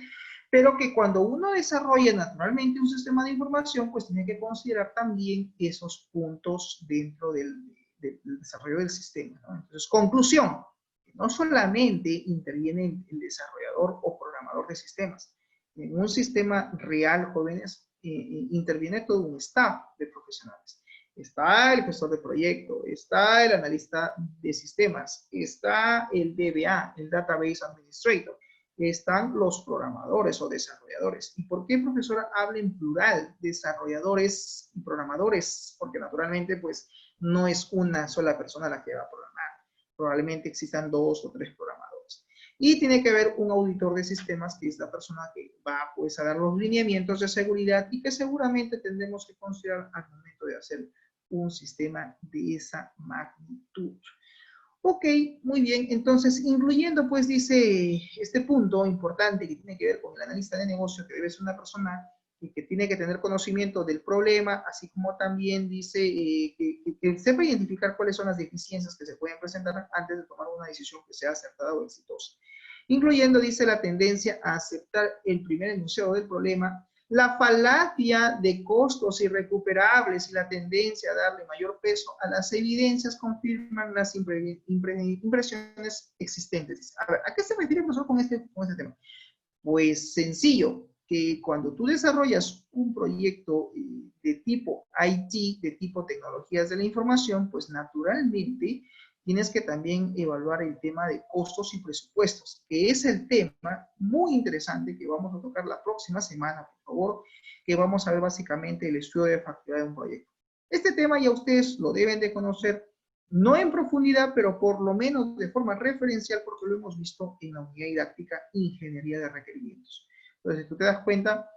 pero que cuando uno desarrolla naturalmente un sistema de información, pues tiene que considerar también esos puntos dentro del desarrollo del sistema, ¿no? Entonces, conclusión, no solamente interviene el desarrollador o programador de sistemas. En un sistema real, jóvenes, interviene todo un staff de profesionales. Está el gestor de proyecto, está el analista de sistemas, está el DBA, el Database Administrator, están los programadores o desarrolladores. ¿Y por qué, profesora, habla en plural, desarrolladores y programadores? Porque naturalmente, pues, no es una sola persona la que va a programar. Probablemente existan 2 o 3 programadores. Y tiene que haber un auditor de sistemas, que es la persona que va pues, a dar los lineamientos de seguridad y que seguramente tendremos que considerar al momento de hacer un sistema de esa magnitud. Ok, muy bien. Entonces, incluyendo, pues, dice este punto importante que tiene que ver con el analista de negocio, que debe ser una persona que tiene que tener conocimiento del problema, así como también dice que sepa identificar cuáles son las deficiencias que se pueden presentar antes de tomar una decisión que sea acertada o exitosa. Incluyendo, dice, la tendencia a aceptar el primer enunciado del problema, la falacia de costos irrecuperables y la tendencia a darle mayor peso a las evidencias confirman las impresiones existentes. A ver, ¿a qué se refiere, profesor, con este tema? Pues sencillo, que cuando tú desarrollas un proyecto de tipo IT, de tipo tecnologías de la información, pues naturalmente tienes que también evaluar el tema de costos y presupuestos, que es el tema muy interesante que vamos a tocar la próxima semana, por favor, que vamos a ver básicamente el estudio de factibilidad de un proyecto. Este tema ya ustedes lo deben de conocer, no en profundidad, pero por lo menos de forma referencial, porque lo hemos visto en la unidad didáctica Ingeniería de Requerimientos. Entonces, si tú te das cuenta,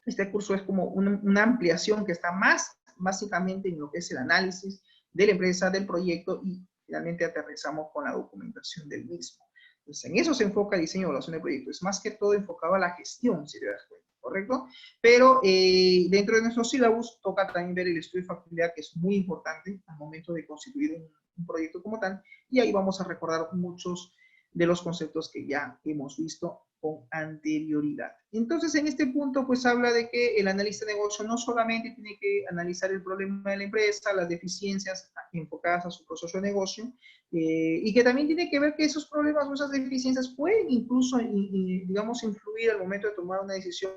este curso es como una ampliación que está más básicamente en lo que es el análisis de la empresa, del proyecto, y finalmente aterrizamos con la documentación del mismo. Entonces, en eso se enfoca el diseño y evaluación de proyectos. Es más que todo enfocado a la gestión, si te das cuenta, ¿correcto? Pero dentro de nuestros sílabus toca también ver el estudio de factibilidad, que es muy importante al momento de constituir un proyecto como tal, y ahí vamos a recordar muchos de los conceptos que ya hemos visto con anterioridad. Entonces, en este punto, pues habla de que el analista de negocio no solamente tiene que analizar el problema de la empresa, las deficiencias enfocadas a su proceso de negocio, y que también tiene que ver que esos problemas o esas deficiencias pueden incluso, digamos, influir al momento de tomar una decisión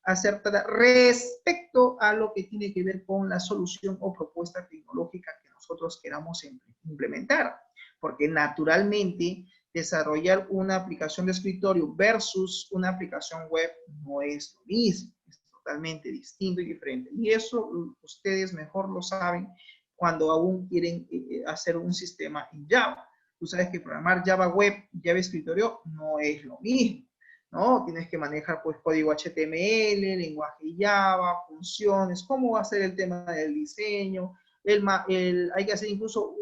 acertada respecto a lo que tiene que ver con la solución o propuesta tecnológica que nosotros queramos implementar. Porque naturalmente desarrollar una aplicación de escritorio versus una aplicación web no es lo mismo. Es totalmente distinto y diferente. Y eso ustedes mejor lo saben cuando aún quieren hacer un sistema en Java. Tú sabes que programar Java Web, Java Escritorio no es lo mismo, ¿no? Tienes que manejar pues código HTML, lenguaje Java, funciones, cómo va a ser el tema del diseño, hay que hacer incluso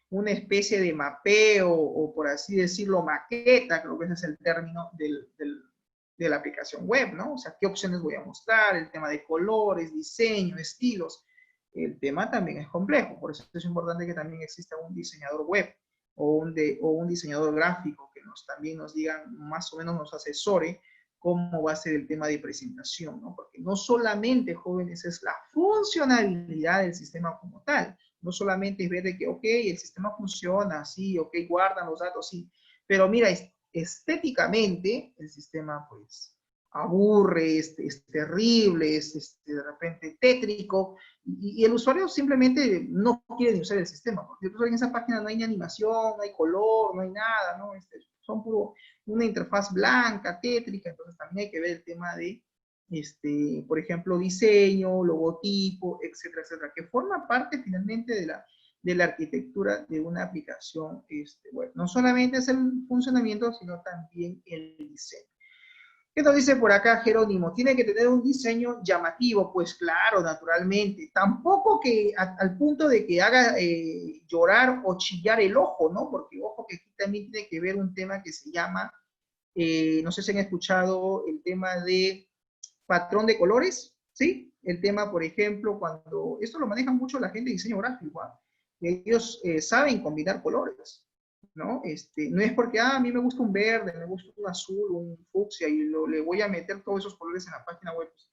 una especie de mapeo o por así decirlo maqueta, creo que ese es el término de la aplicación web, ¿no? O sea, qué opciones voy a mostrar, el tema de colores, diseño, estilos. El tema también es complejo, por eso es importante que también exista un diseñador web o un diseñador gráfico que también nos digan, más o menos nos asesore cómo va a ser el tema de presentación, ¿no? Porque no solamente, jóvenes, es la funcionalidad del sistema como tal, no solamente es ver de que, ok, el sistema funciona, sí, ok, guardan los datos, sí, pero mira, estéticamente el sistema pues aburre, es terrible, es de repente tétrico, y el usuario simplemente no quiere ni usar el sistema, porque en esa página no hay ni animación, no hay color, no hay nada, ¿no? Son puro una interfaz blanca, tétrica, entonces también hay que ver el tema de, por ejemplo, diseño, logotipo, etcétera, etcétera, que forma parte finalmente de la arquitectura de una aplicación web. No solamente es el funcionamiento, sino también el diseño. ¿Qué nos dice por acá Jerónimo? Tiene que tener un diseño llamativo, pues claro, naturalmente. Tampoco que al punto de que haga llorar o chillar el ojo, ¿no? Porque ojo que aquí también tiene que ver un tema que se llama, no sé si han escuchado el tema de patrón de colores, ¿sí? El tema, por ejemplo, cuando, esto lo maneja mucho la gente de diseño gráfico, ¿eh? Ellos saben combinar colores, ¿no? No es porque, a mí me gusta un verde, me gusta un azul, un fucsia, y le voy a meter todos esos colores en la página web, pues,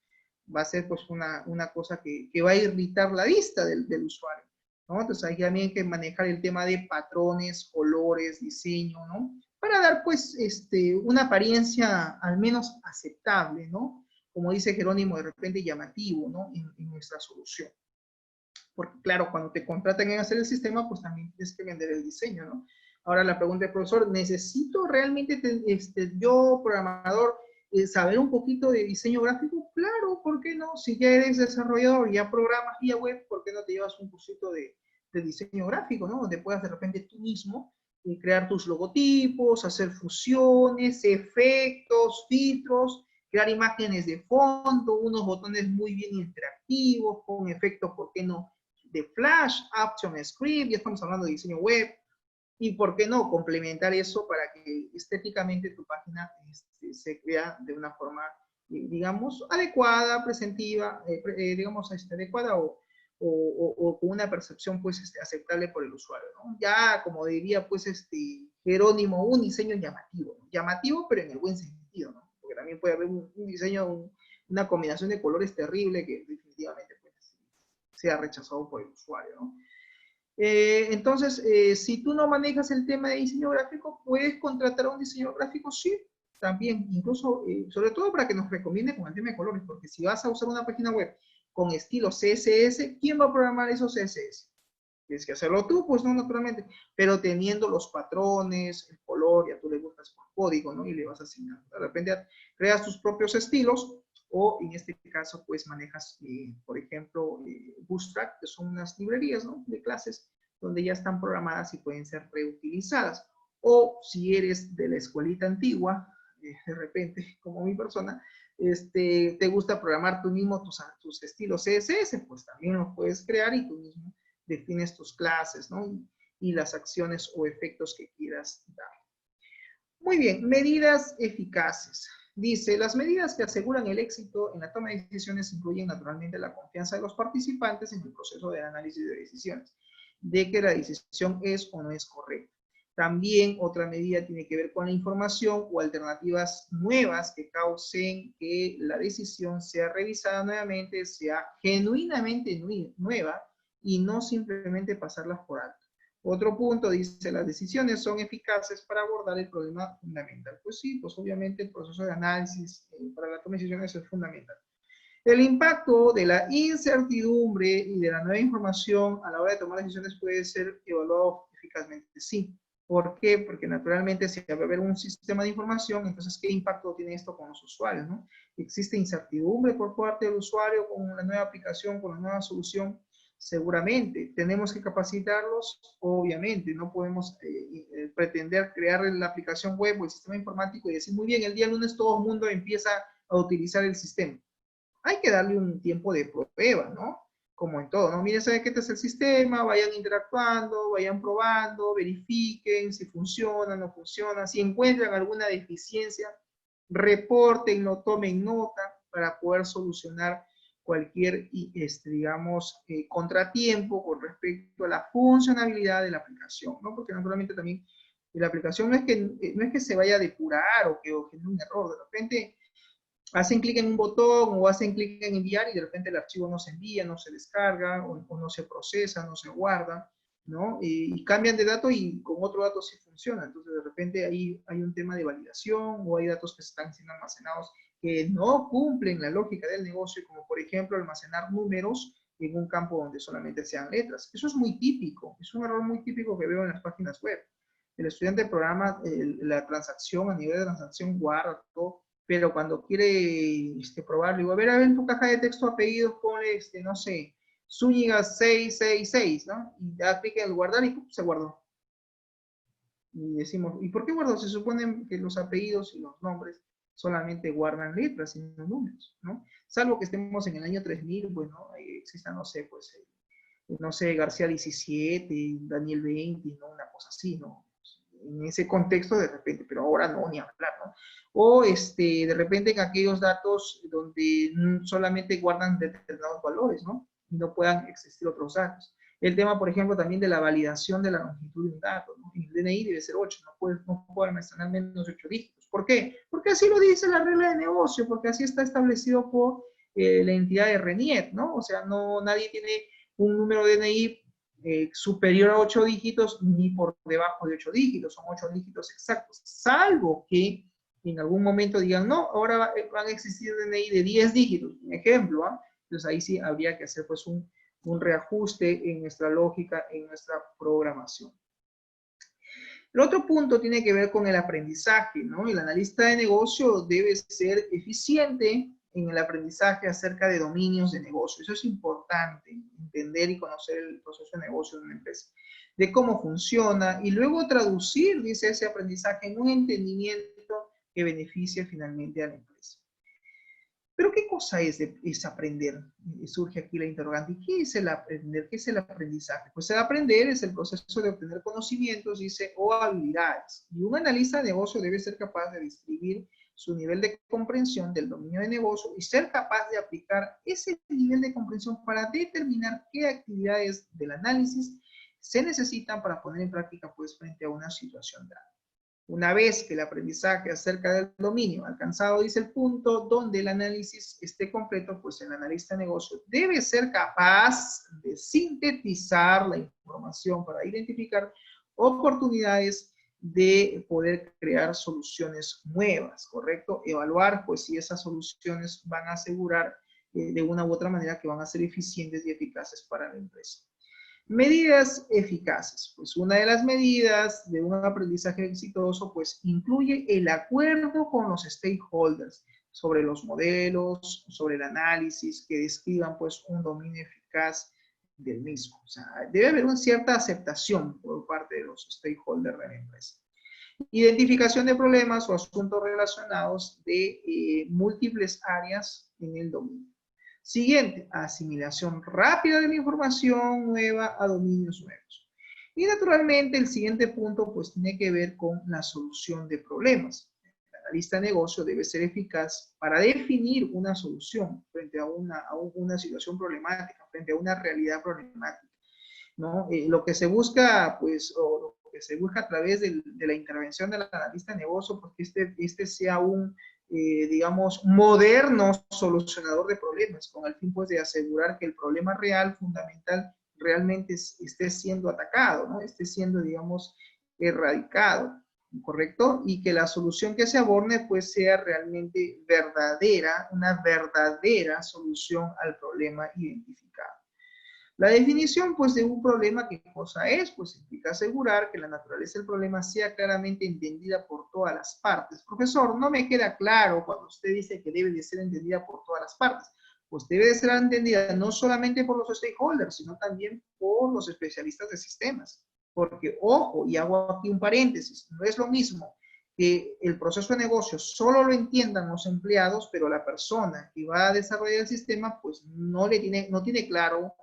va a ser pues una cosa que va a irritar la vista del usuario, ¿no? Entonces hay también que manejar el tema de patrones, colores, diseño, ¿no? Para dar pues una apariencia al menos aceptable, ¿no? Como dice Jerónimo, de repente llamativo, ¿no? En nuestra solución. Porque claro, cuando te contratan en hacer el sistema, pues también tienes que vender el diseño, ¿no? Ahora la pregunta del profesor, ¿necesito realmente, yo, programador, saber un poquito de diseño gráfico? Claro, ¿por qué no? Si ya eres desarrollador, ya programas vía web, ¿por qué no te llevas un cursito de diseño gráfico, ¿no? Donde puedas de repente tú mismo crear tus logotipos, hacer fusiones, efectos, filtros, crear imágenes de fondo, unos botones muy bien interactivos, con efectos, ¿por qué no?, de Flash, ActionScript, ya estamos hablando de diseño web, y por qué no complementar eso para que estéticamente tu página se crea de una forma, digamos, adecuada, presentiva, digamos, adecuada o con una percepción pues aceptable por el usuario, ¿no? Ya, como diría pues Jerónimo, un diseño llamativo, ¿no? Llamativo pero en el buen sentido, ¿no? Porque también puede haber un diseño, una combinación de colores terrible que definitivamente pues, sea rechazado por el usuario, ¿no? Entonces, si tú no manejas el tema de diseño gráfico, puedes contratar a un diseñador gráfico, sí, también, incluso, sobre todo para que nos recomiende con el tema de colores, porque si vas a usar una página web con estilo CSS, ¿quién va a programar esos CSS? Tienes que hacerlo tú, pues no, naturalmente, pero teniendo los patrones, el color, ya tú le buscas por código, ¿no? Y le vas asignando. De repente creas tus propios estilos, o en este caso, pues manejas, por ejemplo, Bootstrap, que son unas librerías, ¿no?, de clases, donde ya están programadas y pueden ser reutilizadas. O si eres de la escuelita antigua, de repente, como mi persona, te gusta programar tú mismo tus estilos CSS, pues también los puedes crear y tú mismo defines tus clases, ¿no? Y las acciones o efectos que quieras dar. Muy bien, medidas eficaces. Dice, las medidas que aseguran el éxito en la toma de decisiones incluyen naturalmente la confianza de los participantes en el proceso de análisis de decisiones, de que la decisión es o no es correcta. También otra medida tiene que ver con la información o alternativas nuevas que causen que la decisión sea revisada nuevamente, sea genuinamente nueva y no simplemente pasarlas por alto. Otro punto dice, las decisiones son eficaces para abordar el problema fundamental. Pues sí, pues obviamente el proceso de análisis para la toma de decisiones es fundamental. El impacto de la incertidumbre y de la nueva información a la hora de tomar decisiones puede ser evaluado eficazmente. Sí, ¿Por qué? Porque naturalmente si va a haber un sistema de información, entonces ¿qué impacto tiene esto con los usuarios, ¿no? ¿Existe incertidumbre por parte del usuario con la nueva aplicación, con la nueva solución? Seguramente. ¿Tenemos que capacitarlos? Obviamente. No podemos pretender crear la aplicación web o el sistema informático y decir, muy bien, el día lunes todo el mundo empieza a utilizar el sistema. Hay que darle un tiempo de prueba, ¿no? Como en todo, ¿no? Miren, ¿saben qué este es el sistema? Vayan interactuando, vayan probando, verifiquen si funciona, no funciona. Si encuentran alguna deficiencia, reportenlo, tomen nota para poder solucionar cualquier, digamos, contratiempo con respecto a la funcionalidad de la aplicación, ¿no? Porque naturalmente también la aplicación no es que se vaya a depurar o que genere un error. De repente hacen clic en un botón o hacen clic en enviar y de repente el archivo no se envía, no se descarga o no se procesa, no se guarda, ¿no? Y cambian de dato y con otro dato sí funciona. Entonces de repente ahí hay un tema de validación o hay datos que están siendo almacenados que no cumplen la lógica del negocio, como por ejemplo almacenar números en un campo donde solamente sean letras. Eso es muy típico, es un error muy típico que veo en las páginas web. El estudiante programa la transacción, a nivel de transacción guarda todo, pero cuando quiere probarlo, digo, a ver en tu caja de texto apellidos, ponle, no sé, Zúñiga 666, ¿no? Y da clic en el guardar y ¡pum! Se guardó. Y decimos, ¿y por qué guardó? Se supone que los apellidos y los nombres solamente guardan letras y no números, ¿no? Salvo que estemos en el año 3000, pues, ¿no? Ahí exista, no sé, pues, no sé, García 17, Daniel 20, ¿no? Una cosa así, ¿no? En ese contexto de repente, pero ahora no, ni hablar, ¿no? O de repente en aquellos datos donde solamente guardan determinados valores, ¿no? Y no puedan existir otros datos. El tema, por ejemplo, también de la validación de la longitud de un dato, ¿no? El DNI debe ser 8, no puede almacenar menos de 8 dígitos. ¿Por qué? Porque así lo dice la regla de negocio, porque así está establecido por la entidad de RENIET, ¿no? O sea, no, nadie tiene un número de DNI superior a 8 dígitos ni por debajo de 8 dígitos, son 8 dígitos exactos, salvo que en algún momento digan, no, ahora van a existir DNI de 10 dígitos, un ejemplo, ¿eh? Entonces ahí sí habría que hacer pues un reajuste en nuestra lógica, en nuestra programación. El otro punto tiene que ver con el aprendizaje, ¿no? El analista de negocio debe ser eficiente en el aprendizaje acerca de dominios de negocio. Eso es importante, entender y conocer el proceso de negocio de una empresa, de cómo funciona y luego traducir, dice, ese aprendizaje en un entendimiento que beneficie finalmente a la empresa. Pero ¿qué cosa es aprender? Surge aquí la interrogante. ¿Qué es el aprender? ¿Qué es el aprendizaje? Pues el aprender es el proceso de obtener conocimientos, dice, o habilidades. Y un analista de negocio debe ser capaz de describir su nivel de comprensión del dominio de negocio y ser capaz de aplicar ese nivel de comprensión para determinar qué actividades del análisis se necesitan para poner en práctica pues frente a una situación dada. Una vez que el aprendizaje acerca del dominio alcanzado dice el punto donde el análisis esté completo, pues el analista de negocio debe ser capaz de sintetizar la información para identificar oportunidades de poder crear soluciones nuevas, ¿correcto? Evaluar, pues, si esas soluciones van a asegurar de una u otra manera que van a ser eficientes y eficaces para la empresa. Medidas eficaces. Pues una de las medidas de un aprendizaje exitoso, pues incluye el acuerdo con los stakeholders sobre los modelos, sobre el análisis, que describan pues un dominio eficaz del mismo. O sea, debe haber una cierta aceptación por parte de los stakeholders de la empresa. Identificación de problemas o asuntos relacionados de múltiples áreas en el dominio. Siguiente, asimilación rápida de la información nueva a dominios nuevos. Y naturalmente el siguiente punto pues tiene que ver con la solución de problemas. El analista de negocio debe ser eficaz para definir una solución frente a una situación problemática, frente a una realidad problemática, ¿no? Lo que se busca pues, o lo que se busca a través de la intervención del analista de negocio, pues que este sea un digamos, moderno solucionador de problemas, con el fin pues de asegurar que el problema real, fundamental, realmente esté siendo atacado, ¿no? Esté siendo, digamos, erradicado, ¿correcto? Y que la solución que se aborde pues sea realmente verdadera, una verdadera solución al problema identificado. La definición, pues, de un problema, ¿qué cosa es? Pues implica asegurar que la naturaleza del problema sea claramente entendida por todas las partes. Profesor, no me queda claro cuando usted dice que debe de ser entendida por todas las partes. Pues debe de ser entendida no solamente por los stakeholders, sino también por los especialistas de sistemas. Porque, ojo, y hago aquí un paréntesis, no es lo mismo que el proceso de negocio solo lo entiendan los empleados, pero la persona que va a desarrollar el sistema, pues no tiene claro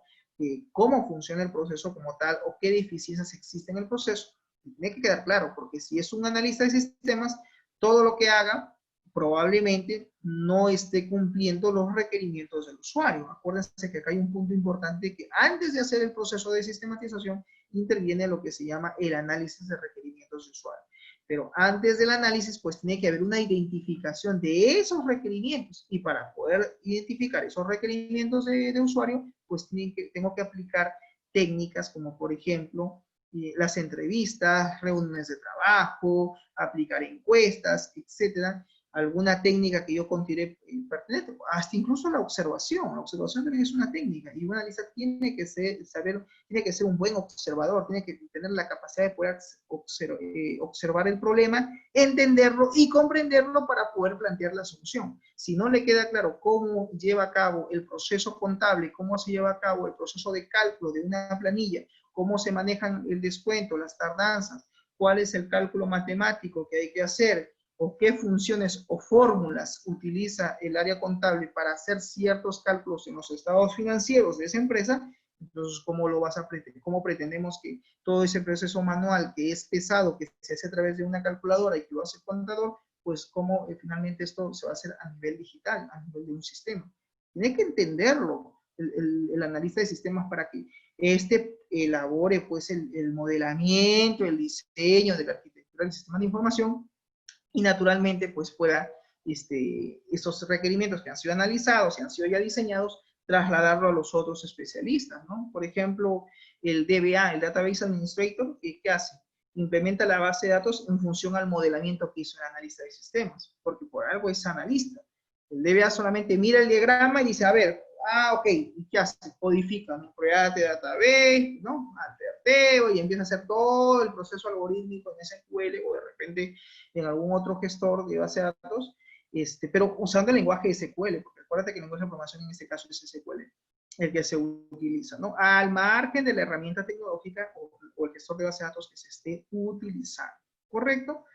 cómo funciona el proceso como tal o qué deficiencias existen en el proceso. Tiene que quedar claro, porque si es un analista de sistemas, todo lo que haga probablemente no esté cumpliendo los requerimientos del usuario. Acuérdense que acá hay un punto importante, que antes de hacer el proceso de sistematización interviene lo que se llama el análisis de requerimientos de usuario. Pero antes del análisis, pues tiene que haber una identificación de esos requerimientos. Y para poder identificar esos requerimientos de usuario, pues tengo que aplicar técnicas como, por ejemplo, las entrevistas, reuniones de trabajo, aplicar encuestas, etcétera. Alguna técnica que yo considere pertinente, hasta incluso la observación. La observación también es una técnica, y un analista tiene que ser un buen observador, tiene que tener la capacidad de poder observar el problema, entenderlo y comprenderlo para poder plantear la solución. Si no le queda claro cómo lleva a cabo el proceso contable, cómo se lleva a cabo el proceso de cálculo de una planilla, cómo se manejan el descuento, las tardanzas, cuál es el cálculo matemático que hay que hacer, o qué funciones o fórmulas utiliza el área contable para hacer ciertos cálculos en los estados financieros de esa empresa, entonces, ¿cómo pretendemos que todo ese proceso manual que es pesado, que se hace a través de una calculadora y que lo hace el contador, pues cómo finalmente esto se va a hacer a nivel digital, a nivel de un sistema? Tiene que entenderlo el analista de sistemas para que elabore pues el modelamiento, el diseño de la arquitectura del sistema de información, y naturalmente pues pueda esos requerimientos que han sido analizados y han sido ya diseñados, trasladarlo a los otros especialistas, ¿no? Por ejemplo, el DBA, el Database Administrator, ¿qué hace? Implementa la base de datos en función al modelamiento que hizo el analista de sistemas, porque por algo es analista. El DBA solamente mira el diagrama y dice, a ver, ok, ¿y qué hace? Codifica, ¿no? Create database, ¿no? Alterteo, y empieza a hacer todo el proceso algorítmico en SQL o de repente en algún otro gestor de base de datos, pero usando el lenguaje de SQL, porque acuérdate que el lenguaje de programación en este caso es SQL, el que se utiliza, ¿no? Al margen de la herramienta tecnológica o el gestor de base de datos que se esté utilizando, ¿correcto?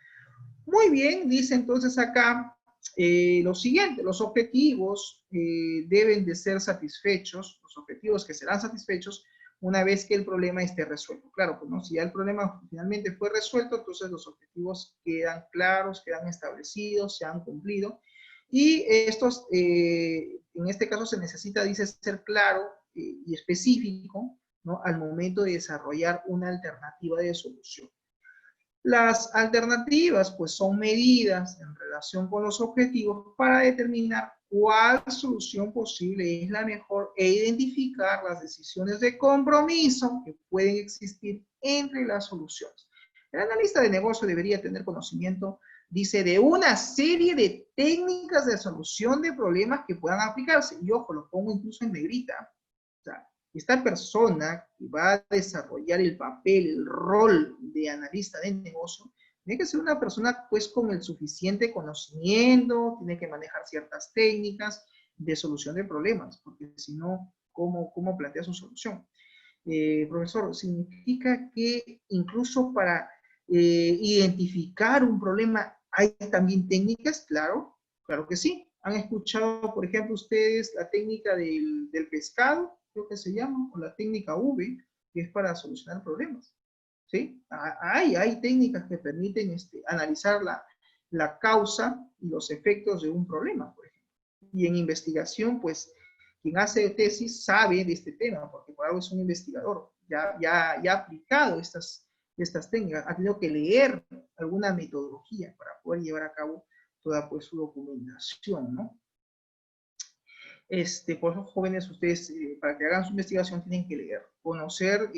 Muy bien, dice entonces acá lo siguiente: los objetivos deben de ser satisfechos, los objetivos que serán satisfechos una vez que el problema esté resuelto. Claro, pues no, si ya el problema finalmente fue resuelto, entonces los objetivos quedan claros, quedan establecidos, se han cumplido. Y estos, en este caso se necesita, dice, ser claro y específico, ¿no? Al momento de desarrollar una alternativa de solución. Las alternativas, pues, son medidas en relación con los objetivos para determinar cuál solución posible es la mejor e identificar las decisiones de compromiso que pueden existir entre las soluciones. El analista de negocio debería tener conocimiento, dice, de una serie de técnicas de solución de problemas que puedan aplicarse. Y ojo, lo pongo incluso en negrita. O sea, esta persona que va a desarrollar el papel, el rol de analista de negocio, tiene que ser una persona pues con el suficiente conocimiento, tiene que manejar ciertas técnicas de solución de problemas, porque si no, ¿cómo plantea su solución? Profesor, ¿significa que incluso para identificar un problema hay también técnicas? Claro, claro que sí. ¿Han escuchado, por ejemplo, ustedes la técnica del pescado, creo que se llama, o la técnica V, que es para solucionar problemas? ¿Sí? Hay técnicas que permiten analizar la causa y los efectos de un problema, por ejemplo. Y en investigación, pues, quien hace tesis sabe de este tema, porque por algo es un investigador, ya ha aplicado estas técnicas, ha tenido que leer alguna metodología para poder llevar a cabo toda pues su documentación, ¿no? Por eso, jóvenes, ustedes, para que hagan su investigación, tienen que leer, conocer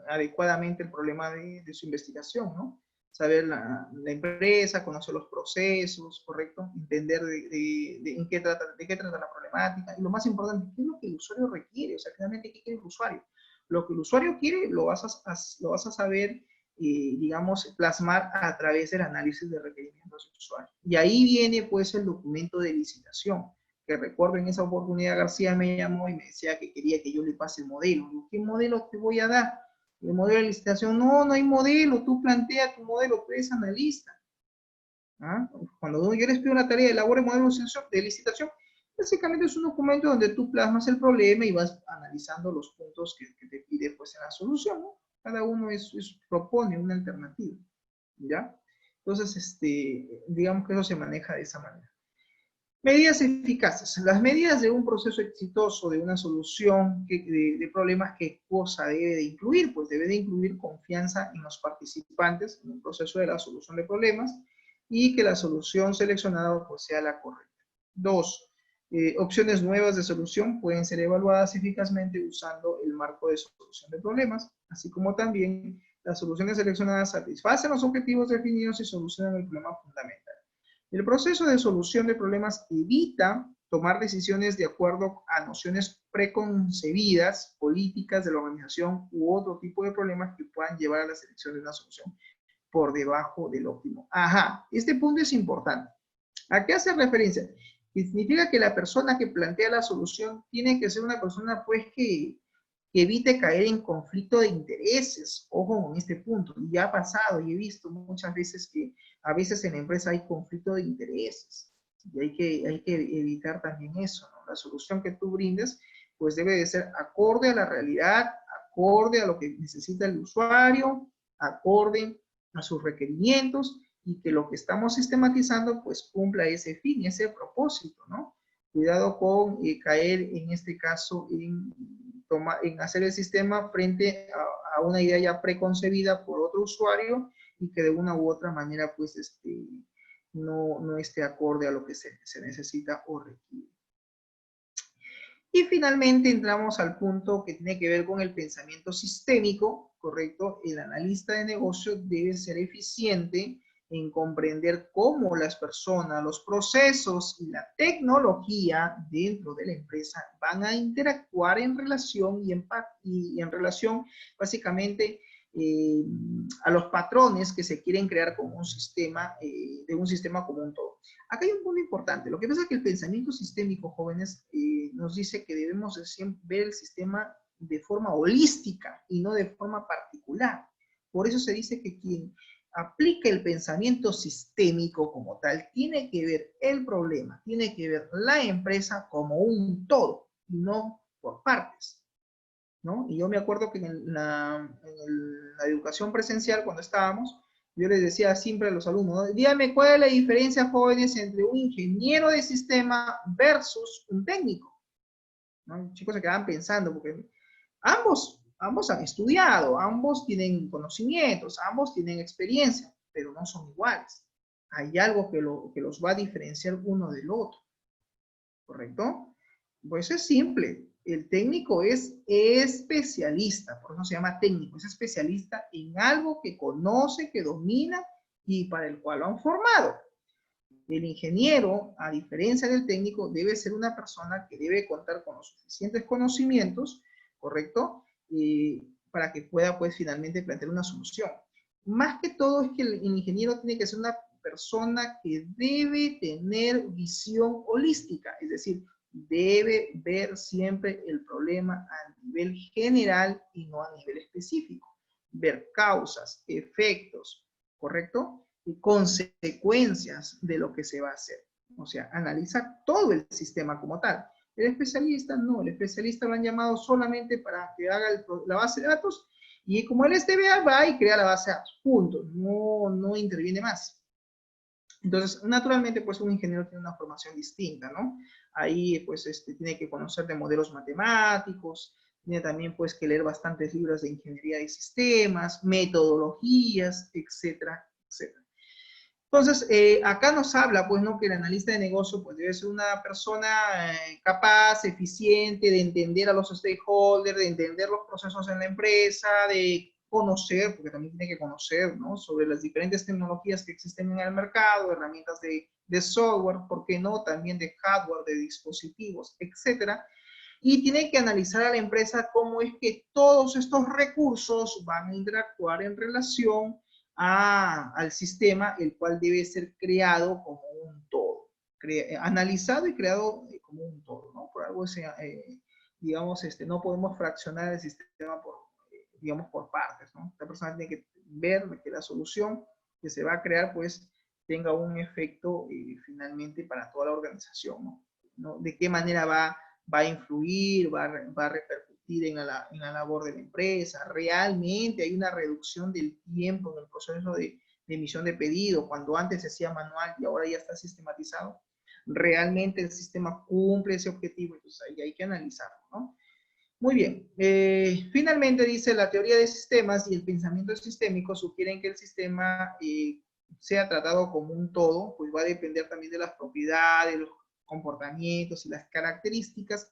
adecuadamente el problema de su investigación, ¿no? saber la empresa, conocer los procesos, ¿correcto? Entender de qué trata la problemática. Y lo más importante, ¿qué es lo que el usuario requiere? O sea, finalmente, ¿qué quiere el usuario? Lo que el usuario quiere lo vas a saber, digamos, plasmar a través del análisis de requerimientos del usuario. Y ahí viene, pues, el documento de licitación, que recuerdo en esa oportunidad García me llamó y me decía que quería que yo le pase el modelo. ¿Qué modelo te voy a dar? El modelo de licitación, no hay modelo, tú plantea tu modelo, tú eres analista. ¿Ah? Cuando yo les pido una tarea de elabore modelo de licitación, básicamente es un documento donde tú plasmas el problema y vas analizando los puntos que te pide pues en la solución, ¿no? Cada uno propone una alternativa, ¿ya? Entonces, digamos que eso se maneja de esa manera. Medidas eficaces. Las medidas de un proceso exitoso, de una solución de problemas, ¿qué cosa debe de incluir? Pues debe de incluir confianza en los participantes en el proceso de la solución de problemas y que la solución seleccionada pues sea la correcta. 2. Opciones nuevas de solución pueden ser evaluadas eficazmente usando el marco de solución de problemas, así como también las soluciones seleccionadas satisfacen los objetivos definidos y solucionan el problema fundamental. El proceso de solución de problemas evita tomar decisiones de acuerdo a nociones preconcebidas, políticas de la organización u otro tipo de problemas que puedan llevar a la selección de una solución por debajo del óptimo. Ajá, este punto es importante. ¿A qué hace referencia? Que significa que la persona que plantea la solución tiene que ser una persona pues que evite caer en conflicto de intereses. Ojo con este punto. Ya ha pasado y he visto muchas veces que a veces en la empresa hay conflicto de intereses. Y hay que evitar también eso, ¿no? La solución que tú brindes pues debe de ser acorde a la realidad, acorde a lo que necesita el usuario, acorde a sus requerimientos y que lo que estamos sistematizando pues cumpla ese fin, ese propósito, ¿no? Cuidado con caer en este caso en hacer el sistema frente a una idea ya preconcebida por otro usuario y que de una u otra manera pues no esté acorde a lo que se necesita o requiere. Y finalmente entramos al punto que tiene que ver con el pensamiento sistémico, ¿correcto? El analista de negocio debe ser eficiente en comprender cómo las personas, los procesos y la tecnología dentro de la empresa van a interactuar en relación y en relación básicamente a los patrones que se quieren crear con un sistema, de un sistema como un todo. Acá hay un punto importante. Lo que pasa es que el pensamiento sistémico, jóvenes, nos dice que debemos ver el sistema de forma holística y no de forma particular. Por eso se dice que quien aplica el pensamiento sistémico como tal tiene que ver el problema, tiene que ver la empresa como un todo y no por partes, ¿no? Y yo me acuerdo que en la educación presencial, cuando estábamos, yo les decía siempre a los alumnos, ¿no? Díganme cuál es la diferencia, jóvenes, entre un ingeniero de sistema versus un técnico, ¿no? Los chicos se quedaban pensando, porque ambos han estudiado, ambos tienen conocimientos, ambos tienen experiencia, pero no son iguales. Hay algo que los va a diferenciar uno del otro, ¿correcto? Pues es simple. El técnico es especialista, por eso se llama técnico, es especialista en algo que conoce, que domina y para el cual lo han formado. El ingeniero, a diferencia del técnico, debe ser una persona que debe contar con los suficientes conocimientos, ¿correcto? Para que pueda, pues, finalmente plantear una solución. Más que todo es que el ingeniero tiene que ser una persona que debe tener visión holística, es decir, debe ver siempre el problema a nivel general y no a nivel específico. Ver causas, efectos, ¿correcto? Y consecuencias de lo que se va a hacer. O sea, analiza todo el sistema como tal. El especialista no, el especialista lo han llamado solamente para que haga la base de datos y como él es DBA va y crea la base de datos, punto, no interviene más. Entonces, naturalmente, pues un ingeniero tiene una formación distinta, ¿no? Ahí, pues, tiene que conocer de modelos matemáticos, tiene también, pues, que leer bastantes libros de ingeniería de sistemas, metodologías, etcétera, etcétera. Entonces, acá nos habla, pues, ¿no? Que el analista de negocio, pues, debe ser una persona capaz, eficiente, de entender a los stakeholders, de entender los procesos en la empresa, de conocer, porque también tiene que conocer, ¿no? Sobre las diferentes tecnologías que existen en el mercado, herramientas de software, ¿por qué no? También de hardware, de dispositivos, etcétera. Y tiene que analizar a la empresa cómo es que todos estos recursos van a interactuar en relación al sistema, el cual debe ser creado como un todo. Analizado y creado como un todo, ¿no? Por algo, digamos, no podemos fraccionar el sistema por, digamos, por partes, ¿no? La persona tiene que ver que la solución que se va a crear, pues, tenga un efecto finalmente para toda la organización, ¿no? ¿No? De qué manera va a influir, va a repercutir en la labor de la empresa. Realmente hay una reducción del tiempo en el proceso de emisión de pedido, cuando antes se hacía manual y ahora ya está sistematizado. Realmente el sistema cumple ese objetivo, entonces ahí hay que analizarlo, ¿no? Muy bien. Finalmente dice, la teoría de sistemas y el pensamiento sistémico sugieren que el sistema sea tratado como un todo, pues va a depender también de las propiedades, los comportamientos y las características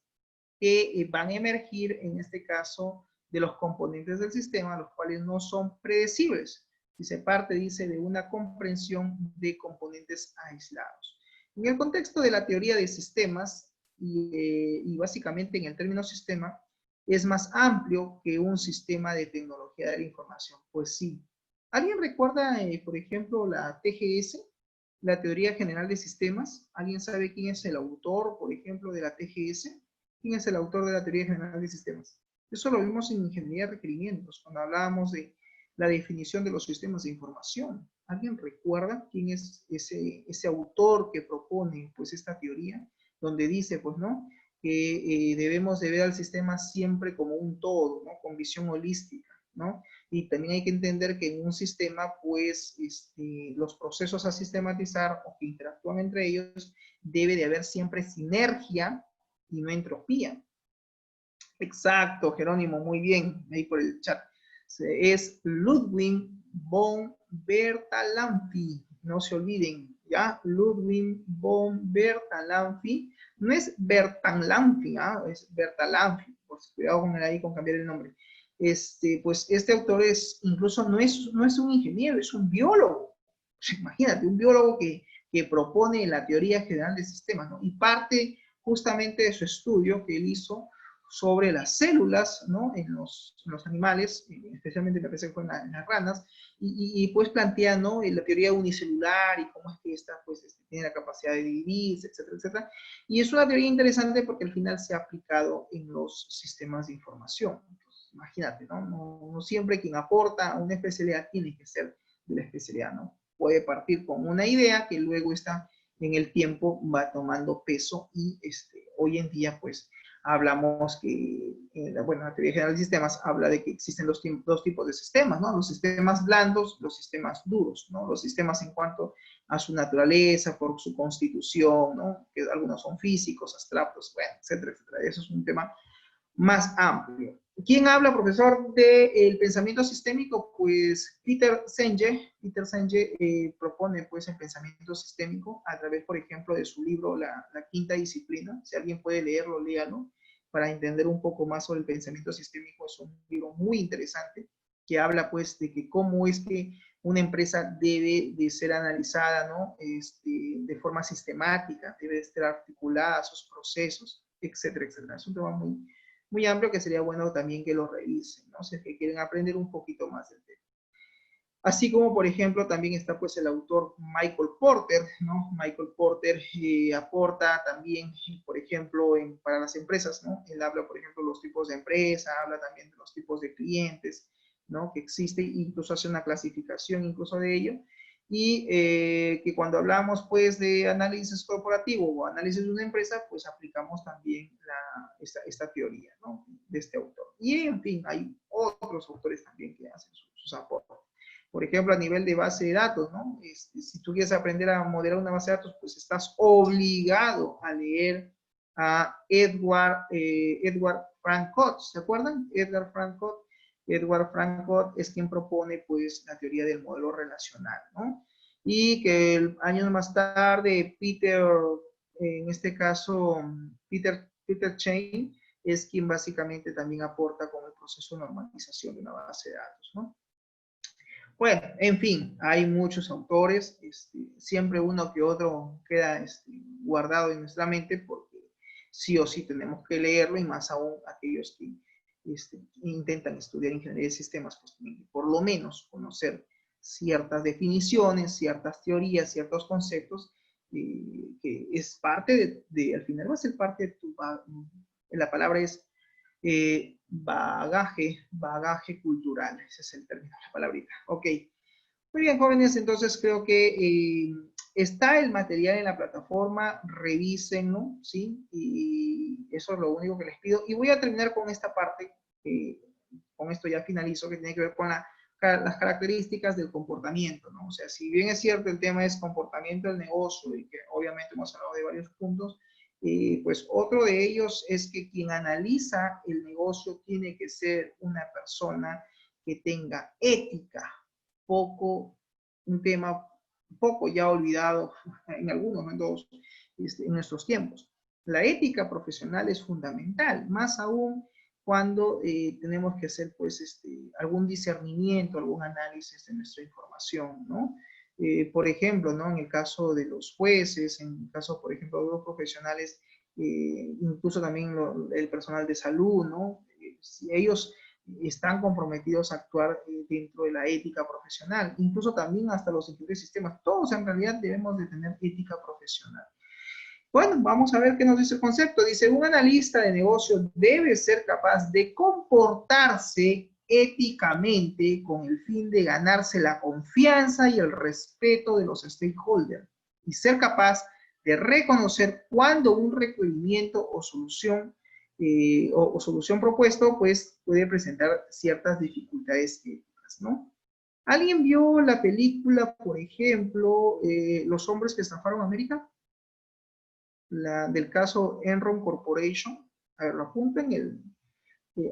que van a emergir en este caso de los componentes del sistema, los cuales no son predecibles. Dice, parte, dice, de una comprensión de componentes aislados. En el contexto de la teoría de sistemas, y básicamente en el término sistema, es más amplio que un sistema de tecnología de la información. Pues sí. ¿Alguien recuerda, por ejemplo, la TGS, la Teoría General de Sistemas? ¿Alguien sabe quién es el autor, por ejemplo, de la TGS? ¿Quién es el autor de la Teoría General de Sistemas? Eso lo vimos en Ingeniería de Requerimientos, cuando hablábamos de la definición de los sistemas de información. ¿Alguien recuerda quién es ese autor que propone, pues, esta teoría? Donde dice, pues, ¿no?, que debemos de ver al sistema siempre como un todo, ¿no? Con visión holística, ¿no? Y también hay que entender que en un sistema, pues, los procesos a sistematizar o que interactúan entre ellos, debe de haber siempre sinergia y no entropía. Exacto, Jerónimo, muy bien, ahí por el chat. Es Ludwig von Bertalanffy, no se olviden, ¿ya? Ludwig von Bertalanffy, no es Bertalanffy, ¿ah? Es Bertalanffy, por cuidado con ahí con cambiar el nombre. Pues este autor incluso no es un ingeniero, es un biólogo. Imagínate, un biólogo que propone la teoría general de sistemas, ¿no? Y parte justamente de su estudio que él hizo sobre las células, ¿no?, en los animales, especialmente me parece que fue en las ranas, y pues plantea, ¿no?, la teoría unicelular y cómo es que esta, pues, tiene la capacidad de dividirse, etcétera, etcétera. Y es una teoría interesante porque al final se ha aplicado en los sistemas de información. Entonces, imagínate, ¿no? No siempre quien aporta una especialidad tiene que ser de la especialidad, ¿no? Puede partir con una idea que luego está en el tiempo va tomando peso y hoy en día, pues, hablamos que, bueno, la teoría general de sistemas habla de que existen dos tipos de sistemas, ¿no? Los sistemas blandos, los sistemas duros, ¿no? Los sistemas en cuanto a su naturaleza, por su constitución, ¿no? Que algunos son físicos, abstractos, bueno, etcétera, etcétera. Eso es un tema más amplio. ¿Quién habla, profesor, del pensamiento sistémico? Pues Peter Senge. Peter Senge propone, pues, el pensamiento sistémico a través, por ejemplo, de su libro La Quinta Disciplina. Si alguien puede leerlo, léalo, para entender un poco más sobre el pensamiento sistémico. Es un libro muy interesante que habla, pues, de que cómo es que una empresa debe de ser analizada, ¿no? De forma sistemática, debe de estar articulada a sus procesos, etcétera, etcétera. Es un tema muy amplio que sería bueno también que lo revisen, ¿no? Si es que quieren aprender un poquito más del tema. Así como, por ejemplo, también está, pues, el autor Michael Porter, ¿no? Michael Porter aporta también, por ejemplo, para las empresas, ¿no? Él habla, por ejemplo, de los tipos de empresa, habla también de los tipos de clientes, ¿no?, que existe, incluso hace una clasificación incluso de ello, y que cuando hablamos, pues, de análisis corporativo o análisis de una empresa, pues aplicamos también esta teoría, ¿no?, de este autor. Y, en fin, hay otros autores también que hacen sus aportes. Por ejemplo, a nivel de base de datos, ¿no? Si tú quieres aprender a modelar una base de datos, pues estás obligado a leer a Edward Frankot, ¿se acuerdan? Edward Frankot. Edward Frankot es quien propone, pues, la teoría del modelo relacional, ¿no? Y que años más tarde, en este caso, Peter Chain, es quien básicamente también aporta con el proceso de normalización de una base de datos, ¿no? Bueno, en fin, hay muchos autores, siempre uno que otro queda guardado en nuestra mente porque sí o sí tenemos que leerlo, y más aún aquellos que intentan estudiar ingeniería de sistemas, pues tienen que por lo menos conocer ciertas definiciones, ciertas teorías, ciertos conceptos, que es parte al final va a ser parte de la palabra es bagaje cultural, ese es el término, la palabrita. Ok, muy bien, jóvenes, entonces creo que está el material en la plataforma, revísenlo, ¿sí? Y eso es lo único que les pido. Y voy a terminar con esta parte, con esto ya finalizo, que tiene que ver con las características del comportamiento, ¿no? O sea, si bien es cierto el tema es comportamiento del negocio, y que obviamente hemos hablado de varios puntos, pues otro de ellos es que quien analiza el negocio tiene que ser una persona que tenga ética, un tema poco ya olvidado en algunos, no en todos, en nuestros tiempos. La ética profesional es fundamental, más aún cuando tenemos que hacer pues algún discernimiento, algún análisis de nuestra información, ¿no? Por ejemplo, ¿no? En el caso de los jueces, en el caso, por ejemplo, de los profesionales, incluso también el personal de salud, ¿no? Si ellos están comprometidos a actuar dentro de la ética profesional, incluso también hasta los ingenieros de sistemas, todos en realidad debemos de tener ética profesional. Bueno, vamos a ver qué nos dice el concepto. Dice, un analista de negocio debe ser capaz de comportarse éticamente con el fin de ganarse la confianza y el respeto de los stakeholders y ser capaz de reconocer cuando un requerimiento o solución solución propuesto pues puede presentar ciertas dificultades éticas, ¿no? ¿Alguien vio la película, por ejemplo, Los hombres que estafaron América? Del caso Enron Corporation. A ver, lo apunten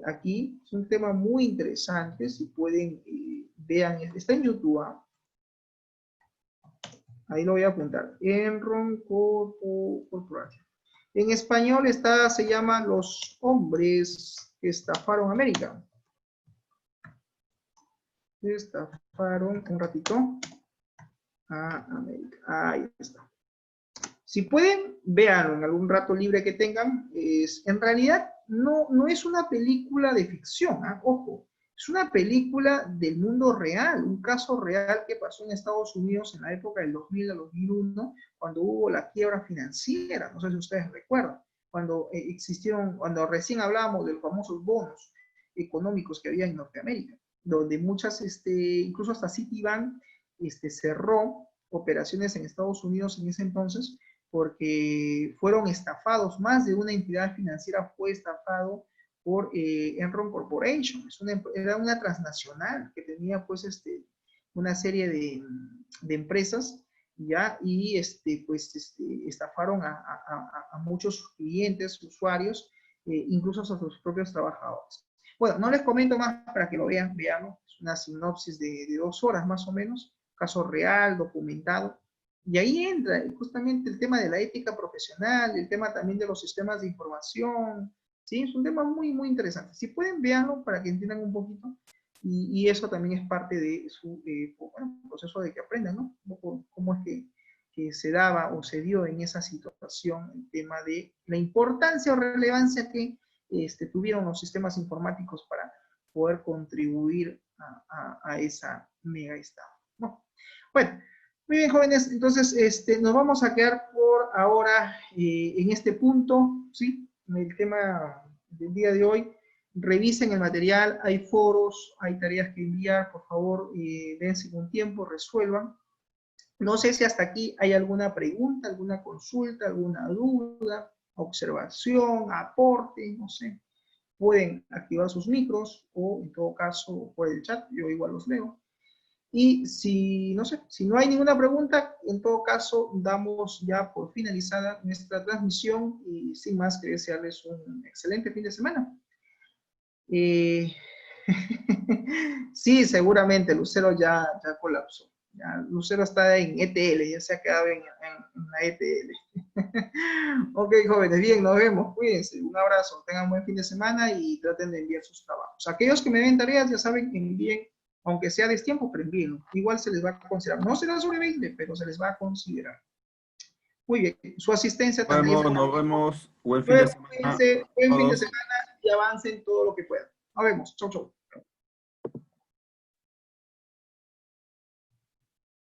aquí. Es un tema muy interesante. Si pueden, vean. Está en YouTube. Ahí lo voy a apuntar. Enron Corporation. En español se llama Los hombres que estafaron América. Estafaron un ratito a América. Ahí está. Si pueden, véanlo en algún rato libre que tengan. En realidad no es una película de ficción, ojo. Es una película del mundo real, un caso real que pasó en Estados Unidos en la época del 2000 al 2001, cuando hubo la quiebra financiera. No sé si ustedes recuerdan, cuando cuando recién hablábamos de los famosos bonos económicos que había en Norteamérica, donde muchas, incluso hasta Citibank, cerró operaciones en Estados Unidos en ese entonces, porque fueron estafados, más de una entidad financiera fue estafado por Enron Corporation. Era una transnacional que tenía pues una serie de empresas, ¿ya? Y estafaron a muchos clientes, usuarios, incluso a sus propios trabajadores. Bueno, no les comento más para que lo vean, veamos. Es una sinopsis de 2 horas más o menos, caso real, documentado. Y ahí entra justamente el tema de la ética profesional, el tema también de los sistemas de información, ¿sí? Es un tema muy, muy interesante. Si pueden, véanlo para que entiendan un poquito, y eso también es parte de su proceso de que aprendan, ¿no? Cómo es que se daba o se dio en esa situación el tema de la importancia o relevancia que tuvieron los sistemas informáticos para poder contribuir a esa mega estado, ¿no? Bueno. Muy bien, jóvenes, entonces nos vamos a quedar por ahora en este punto, ¿sí? El tema del día de hoy. Revisen el material, hay foros, hay tareas que enviar, por favor, dense un tiempo, resuelvan. No sé si hasta aquí hay alguna pregunta, alguna consulta, alguna duda, observación, aporte, no sé. Pueden activar sus micros o en todo caso por el chat, yo igual los leo. Y si no hay ninguna pregunta, en todo caso, damos ya por finalizada nuestra transmisión y sin más que desearles un excelente fin de semana. Sí, seguramente Lucero ya colapsó. Ya, Lucero está en ETL, ya se ha quedado en la ETL. Ok, jóvenes, bien, nos vemos, cuídense, un abrazo, tengan un buen fin de semana y traten de enviar sus trabajos. Aquellos que me den tareas, ya saben, envíen, aunque sea destiempo, pero envíen. Igual se les va a considerar, no será sobre 20, pero se les va a considerar. Muy bien, su asistencia también será. Nos vemos. Buen fin de Luego, semana a cuídense, buen fin de todos. semana y avancen todo lo que puedan. Nos vemos, chau, chau.